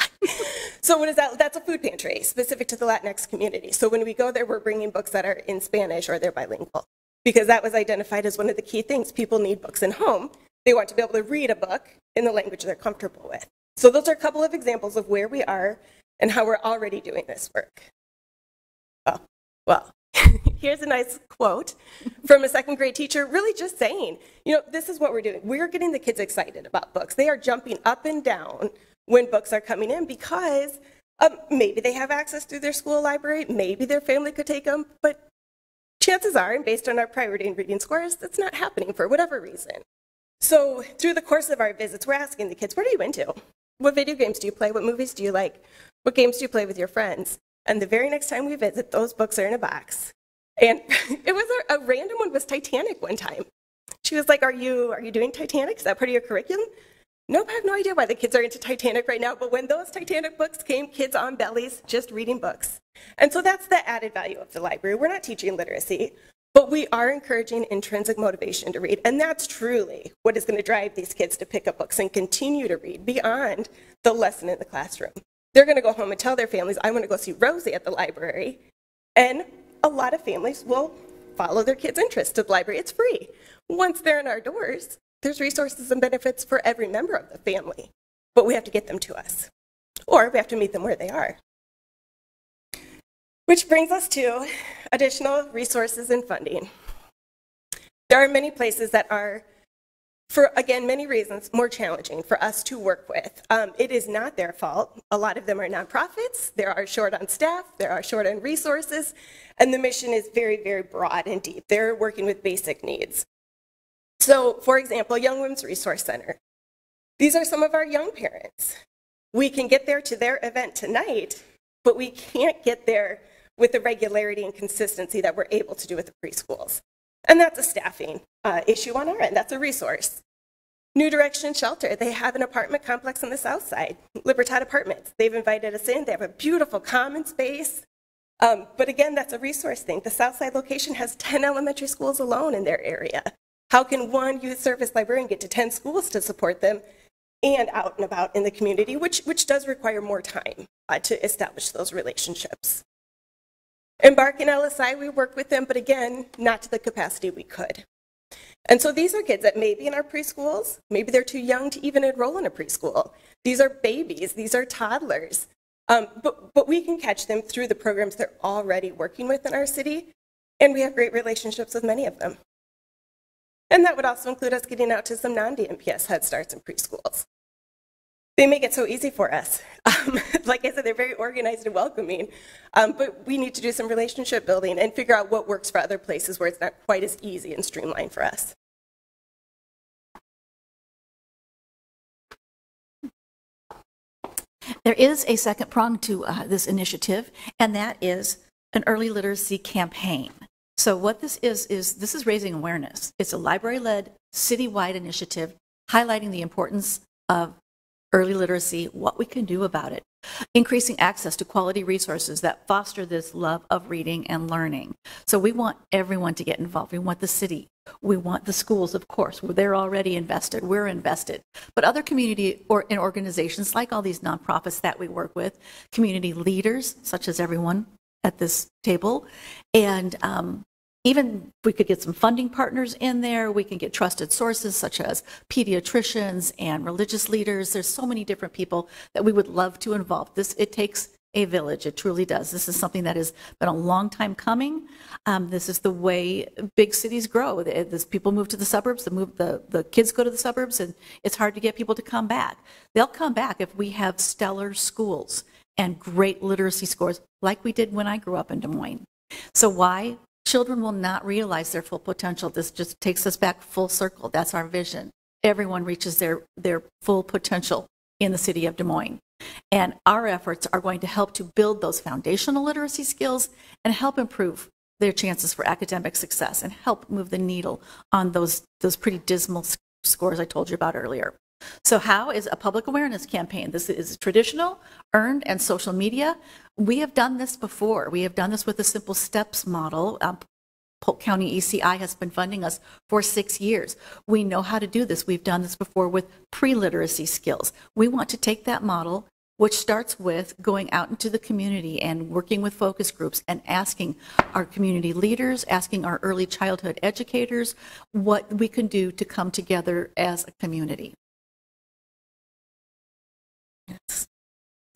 So what is that? That's a food pantry specific to the Latinx community. So when we go there, we're bringing books that are in Spanish or they're bilingual, because that was identified as one of the key things. People need books in home. They want to be able to read a book in the language they're comfortable with. So those are a couple of examples of where we are and how we're already doing this work. Well, here's a nice quote from a second grade teacher, really just saying, this is what we're doing. We're getting the kids excited about books. They are jumping up and down when books are coming in because maybe they have access through their school library, maybe their family could take them, but chances are, and based on our priority and reading scores, that's not happening for whatever reason. So through the course of our visits, we're asking the kids, what are you into? What video games do you play? What movies do you like? What games do you play with your friends? And the very next time we visit, those books are in a box. And it was a random one was Titanic one time. She was like, are you doing Titanic? Is that part of your curriculum? Nope, I have no idea why the kids are into Titanic right now, but when those Titanic books came, kids on bellies, just reading books. And so that's the added value of the library. We're not teaching literacy, but we are encouraging intrinsic motivation to read, and that's truly what is going to drive these kids to pick up books and continue to read beyond the lesson in the classroom. They're going to go home and tell their families, I want to go see Rosie at the library, and a lot of families will follow their kids' interest to the library. It's free. Once they're in our doors, there's resources and benefits for every member of the family, but we have to get them to us, or we have to meet them where they are. Which brings us to additional resources and funding. There are many places that are, for again, many reasons, more challenging for us to work with. It is not their fault. A lot of them are nonprofits. They are short on staff. They are short on resources. And the mission is very, very broad and deep. They're working with basic needs. So, for example, Young Women's Resource Center. These are some of our young parents. We can get there to their event tonight, but we can't get there with the regularity and consistency that we're able to do with the preschools. And that's a staffing issue on our end. That's a resource. New Direction Shelter, they have an apartment complex on the south side, Libertad Apartments. They've invited us in. They have a beautiful common space. But again, that's a resource thing. The south side location has 10 elementary schools alone in their area. How can one youth service librarian get to 10 schools to support them and out and about in the community, which does require more time to establish those relationships. Embark and LSI, we work with them, but again, not to the capacity we could. And so these are kids that may be in our preschools, maybe they're too young to even enroll in a preschool. These are babies, these are toddlers. But we can catch them through the programs they're already working with in our city, and we have great relationships with many of them. And that would also include us getting out to some non-DMPS Head Starts and preschools. They make it so easy for us. Like I said, they're very organized and welcoming. But we need to do some relationship building and figure out what works for other places where it's not quite as easy and streamlined for us. There is a second prong to this initiative, and that is an early literacy campaign. So what this is this is raising awareness. It's a library-led, citywide initiative highlighting the importance of early literacy, what we can do about it, increasing access to quality resources that foster this love of reading and learning. So we want everyone to get involved. We want the city. We want the schools, of course. They're already invested. We're invested. But other community and organizations, like all these nonprofits that we work with, community leaders, such as everyone at this table, and even we could get some funding partners in there. We can get trusted sources such as pediatricians and religious leaders. There's so many different people that we would love to involve. It takes a village. It truly does. This is something that has been a long time coming. This is the way big cities grow. As people move to the suburbs, the kids go to the suburbs, and it's hard to get people to come back. They'll come back if we have stellar schools and great literacy scores like we did when I grew up in Des Moines. So why? Children will not realize their full potential. This just takes us back full circle. That's our vision. Everyone reaches their full potential in the city of Des Moines. And our efforts are going to help to build those foundational literacy skills and help improve their chances for academic success and help move the needle on those pretty dismal scores I told you about earlier. So how is a public awareness campaign? This is traditional, earned, and social media. We have done this before. We have done this with the Simple Steps model. Polk County ECI has been funding us for 6 years. We know how to do this. We've done this before with pre-literacy skills. We want to take that model, which starts with going out into the community and working with focus groups and asking our community leaders, asking our early childhood educators what we can do to come together as a community.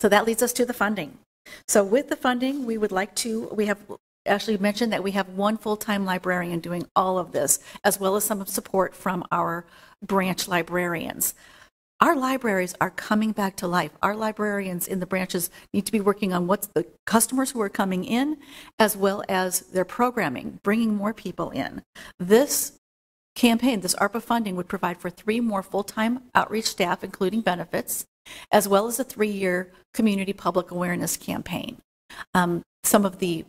So that leads us to the funding. So with the funding, we have Ashley mentioned that we have one full-time librarian doing all of this, as well as some support from our branch librarians. Our libraries are coming back to life. Our librarians in the branches need to be working on what's the customers who are coming in, as well as their programming, bringing more people in. This campaign, this ARPA funding, would provide for 3 more full-time outreach staff, including benefits, as well as a 3-year community public awareness campaign. Some of the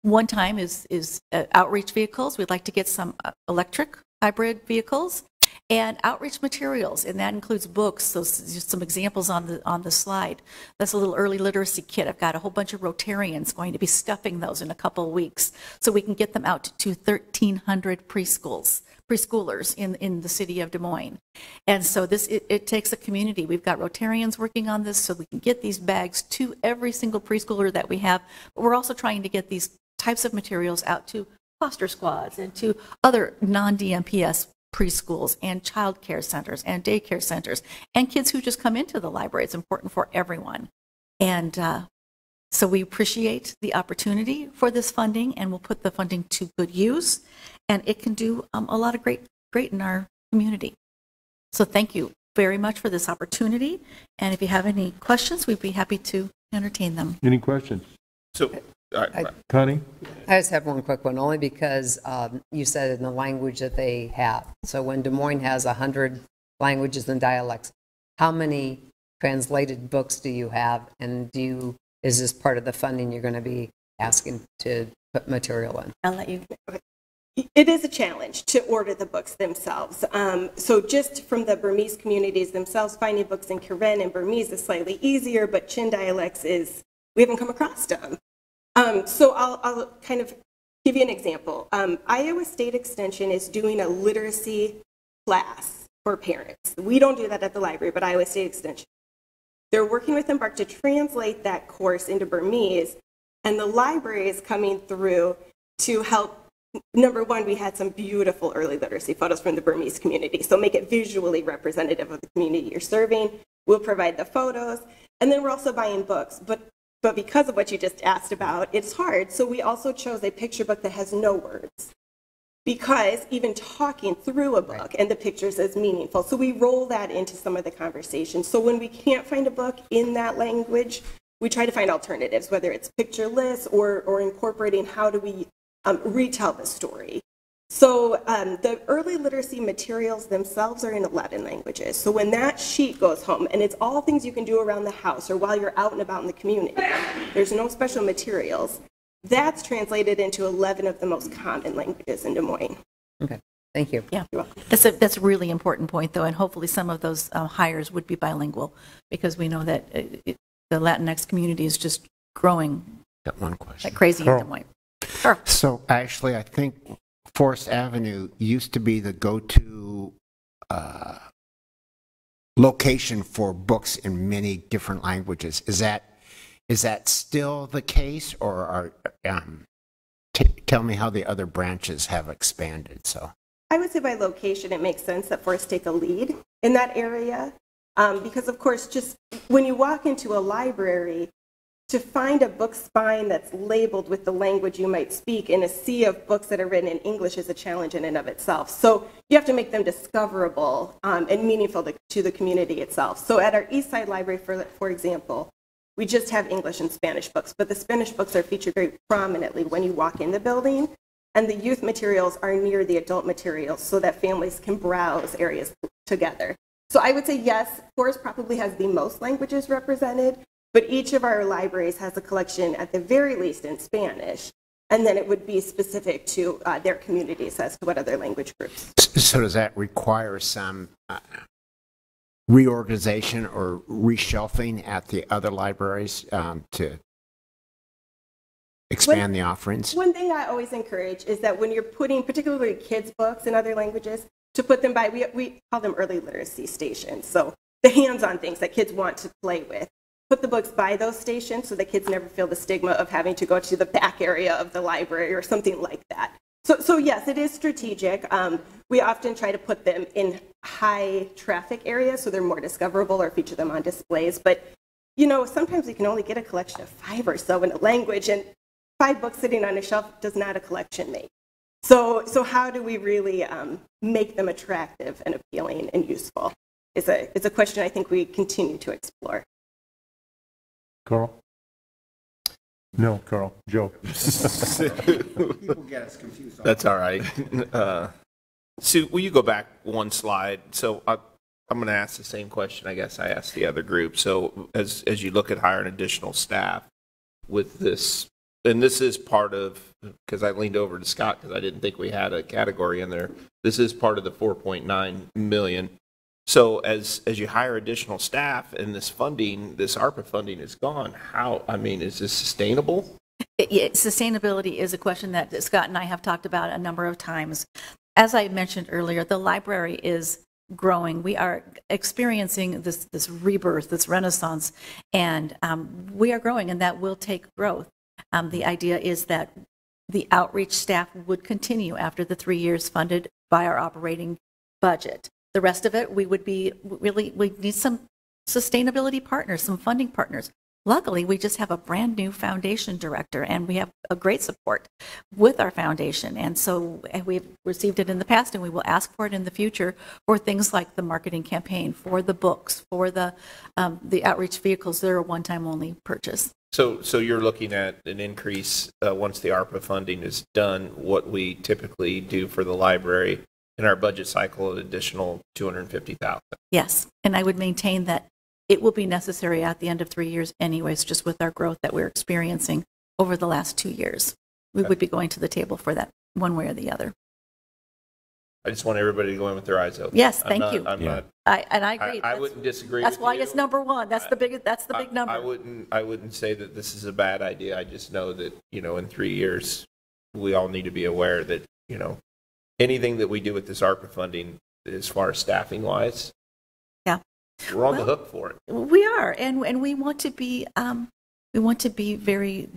one time is outreach vehicles. We'd like to get some electric hybrid vehicles and outreach materials, and that includes books. So just some examples on the slide. That's a little early literacy kit. I've got a whole bunch of Rotarians going to be stuffing those in a couple of weeks, so we can get them out to 1,300 preschoolers in the city of Des Moines. And so it takes a community. We've got Rotarians working on this so we can get these bags to every single preschooler that we have, but we're also trying to get these types of materials out to foster squads and to other non-DMPS preschools and child care centers and daycare centers and kids who just come into the library. It's important for everyone. And so we appreciate the opportunity for this funding, and we'll put the funding to good use, and it can do a lot of great in our community. So thank you very much for this opportunity, and if you have any questions, we'd be happy to entertain them. Any questions? So, Connie? I just have one quick one, only because you said in the language that they have. So when Des Moines has 100 languages and dialects, how many translated books do you have, and is this part of the funding you're going to be asking to put material in? I'll let you. It is a challenge to order the books themselves. So just from the Burmese communities themselves, finding books in Karen and Burmese is slightly easier, but Chin dialects we haven't come across them. So I'll kind of give you an example. Iowa State Extension is doing a literacy class for parents. We don't do that at the library, but Iowa State Extension. They're working with Embark to translate that course into Burmese, and the library is coming through to help. Number one, we had some beautiful early literacy photos from the Burmese community, so make it visually representative of the community you're serving. We'll provide the photos, and then we're also buying books. But because of what you just asked about, it's hard, so we also chose a picture book that has no words. because even talking through a book and the pictures is meaningful. So we roll that into some of the conversations. So when we can't find a book in that language, we try to find alternatives, whether it's pictureless or incorporating how do we retell the story. So the early literacy materials themselves are in 11 languages. So when that sheet goes home, and it's all things you can do around the house or while you're out and about in the community, there's no special materials. That's translated into 11 of the most common languages in Des Moines. Okay, thank you. Yeah, that's a really important point, though, and hopefully some of those hires would be bilingual, because we know that the Latinx community is just growing Got one question. like crazy in Des Moines. Sure. So actually, I think Forest Avenue used to be the go-to location for books in many different languages. Is that still the case, or tell me how the other branches have expanded? So I would say by location, it makes sense that Forest take a lead in that area, because of course, just when you walk into a library, to find a book spine that's labeled with the language you might speak in a sea of books that are written in English is a challenge in and of itself. So you have to make them discoverable and meaningful to the community itself. So at our East Side Library, for example, we just have English and Spanish books, but the Spanish books are featured very prominently when you walk in the building, and the youth materials are near the adult materials so that families can browse areas together. So I would say yes, Forest probably has the most languages represented, but each of our libraries has a collection at the very least in Spanish, and then it would be specific to their communities as to what other language groups. So does that require some reorganization or reshelving at the other libraries to expand the offerings? One thing I always encourage is that when you're putting particularly kids' books in other languages, to put them by, we call them early literacy stations, so the hands-on things that kids want to play with. Put the books by those stations so that kids never feel the stigma of having to go to the back area of the library or something like that. So yes, it is strategic. We often try to put them in high traffic areas so they're more discoverable or feature them on displays. But, you know, sometimes we can only get a collection of 5 or so in a language, and 5 books sitting on a shelf does not a collection make. So how do we really make them attractive and appealing and useful is a question I think we continue to explore. Carl? No, Carl. Joe. People get us confused. That's all right. Sue, will you go back one slide? So I'm going to ask the same question I guess I asked the other group. So as you look at hiring additional staff with this, and this is part of, because I leaned over to Scott because I didn't think we had a category in there. This is part of the 4.9 million. So as you hire additional staff and this funding, this ARPA funding is gone, is this sustainable? Sustainability is a question that Scott and I have talked about a number of times. As I mentioned earlier, the library is growing. We are experiencing this rebirth, this renaissance, and we are growing, and that will take growth. The idea is that the outreach staff would continue after the 3 years funded by our operating budget. The rest of it, we need some sustainability partners, some funding partners. Luckily, we just have a brand new foundation director, and we have a great support with our foundation. And so we've received it in the past, and we will ask for it in the future for things like the marketing campaign, for the books, for the outreach vehicles. They're a one-time only purchase. So you're looking at an increase once the ARPA funding is done, what we typically do for the library in our budget cycle, an additional $250,000. Yes, and I would maintain that it will be necessary at the end of 3 years anyways, just with our growth that we're experiencing over the last 2 years. We would be going to the table for that one way or the other. I just want everybody to go in with their eyes open. Yes, thank you. I agree. I wouldn't disagree. That's with why you. it's number one. That's the big number. I wouldn't say that this is a bad idea. I just know that, in 3 years, we all need to be aware that, anything that we do with this ARPA funding, as far as staffing wise, we're on the hook for it. We are, and we want to be very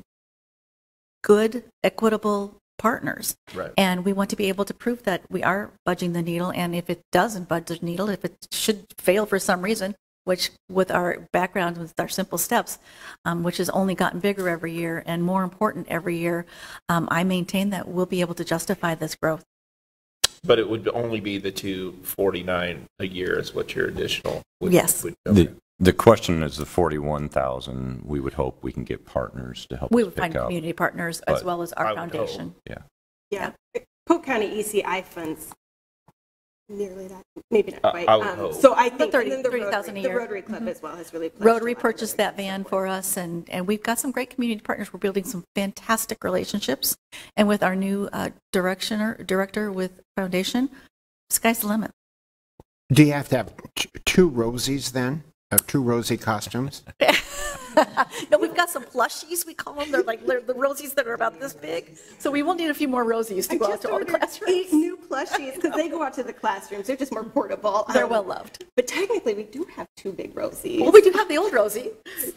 good, equitable partners. Right. And we want to be able to prove that we are budging the needle, and if it doesn't budge the needle, if it should fail for some reason, which with our background, with our simple steps, which has only gotten bigger every year and more important every year, I maintain that we'll be able to justify this growth. But it would only be the 249 a year is what your additional would. Yes. The question is the 41,000, we would hope we can get partners to help We us would pick find up. community partners as But well as I our would foundation. Yeah. Yeah. Polk County ECI funds nearly that, maybe not quite. I would hope. So I think, The 30 and then the 30,000 a Rotary, year. the Rotary Club as well has really pledged Rotary a lot of purchased money. that van for us, and we've got some great community partners. We're building some fantastic relationships. And with our new director with Foundation, sky's the limit. Do you have to have two Rosies then? Two Rosie costumes? No, we've got some plushies, we call them. They're the Rosies that are about this big. So we will need a few more Rosies to I go out just to all the ordered classrooms. 8 new plushies because they go out to the classrooms. They're just more portable. They're well loved. But technically, we do have 2 big Rosies. Well, we do have the old Rosie,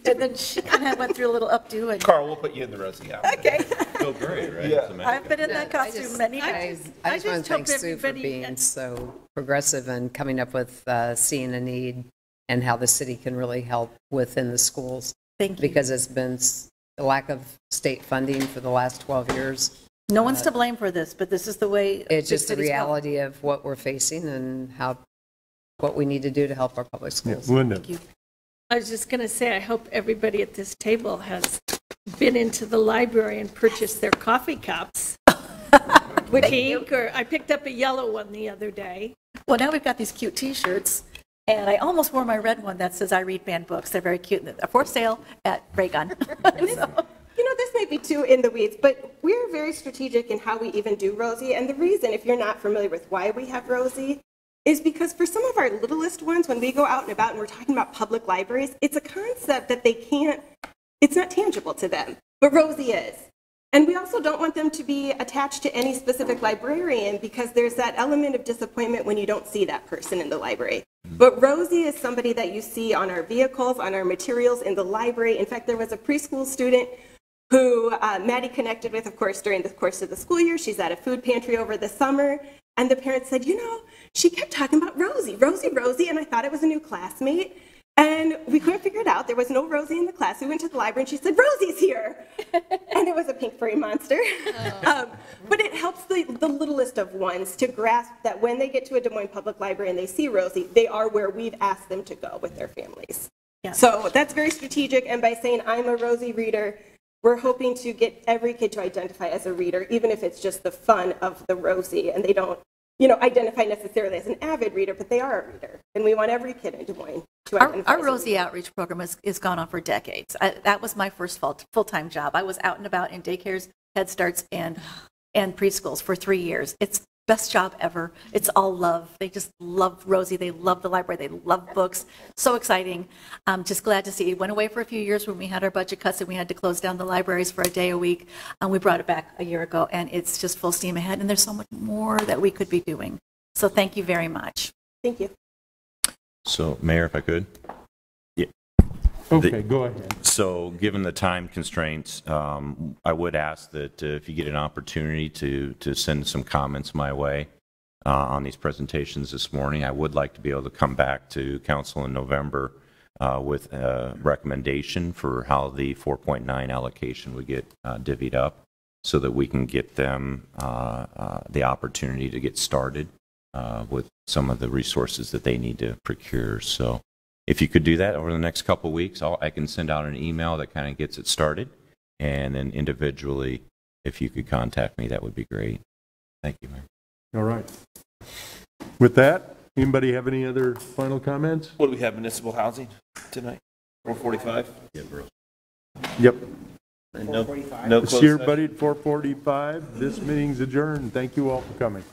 and then she kind of went through a little updo. And Carl, we'll put you in the Rosie outfit. Okay. Feel great, right? Yeah. I've been in that costume many I times. just I want just to thank hope Sue for everybody- being so progressive and coming up with seeing a need and how the city can really help within the schools. Thank you. Because it's been a lack of state funding for the last 12 years. No one's to blame for this, but this is the way It's big just the cities go. reality of what we're facing and what we need to do to help our public schools. Linda? I was just going to say, I hope everybody at this table has been into the library and purchased their coffee cups. Pink, or I picked up a yellow one the other day. Well, now we've got these cute T-shirts, and I almost wore my red one that says "I read banned books." They're very cute. They're for sale at Raygun. So, You know, this may be too in the weeds, but we're very strategic in how we even do Rosie. And the reason, if you're not familiar with why we have Rosie, is because for some of our littlest ones, when we go out and about and we're talking about public libraries, it's a concept that it's not tangible to them, but Rosie is. And we also don't want them to be attached to any specific librarian because there's that element of disappointment when you don't see that person in the library. But Rosie is somebody that you see on our vehicles, on our materials in the library. In fact, there was a preschool student who Maddie connected with, of course, during the course of the school year. She's at a food pantry over the summer. And the parents said, she kept talking about Rosie, Rosie, Rosie, and I thought it was a new classmate. And we couldn't figure it out. There was no Rosie in the class. We went to the library and she said, Rosie's here. And it was a pink furry monster. But it helps the littlest of ones to grasp that when they get to a Des Moines Public Library and they see Rosie, they are where we've asked them to go with their families. Yeah. So that's very strategic. And by saying I'm a Rosie reader, we're hoping to get every kid to identify as a reader, even if it's just the fun of the Rosie and they don't identify necessarily as an avid reader, but they are a reader. And we want every kid in Des Moines to identify Our as a Rosie outreach program has gone on for decades. That was my first full-time job. I was out and about in daycares, Head Starts, and preschools for 3 years. It's the best job ever. It's all love. They just love Rosie. They love the library. They love books. So exciting. I'm just glad to see it went away for a few years when we had our budget cuts and we had to close down the libraries for a day a week. We brought it back a year ago, and it's just full steam ahead. And there's so much more that we could be doing. So thank you very much. Thank you. So, Mayor, if I could? Yeah. Okay, go ahead. So, given the time constraints, I would ask that if you get an opportunity to send some comments my way on these presentations this morning, I would like to be able to come back to council in November with a recommendation for how the 4.9 allocation would get divvied up so that we can get them the opportunity to get started with some of the resources that they need to procure. So if you could do that over the next couple of weeks, I can send out an email that kind of gets it started. And then individually, if you could contact me, that would be great. Thank you, Mayor. All right. With that, anybody have any other final comments? What do we have, municipal housing tonight? 445? Yep. And no See closed session? everybody at 4:45. This meeting's adjourned. Thank you all for coming.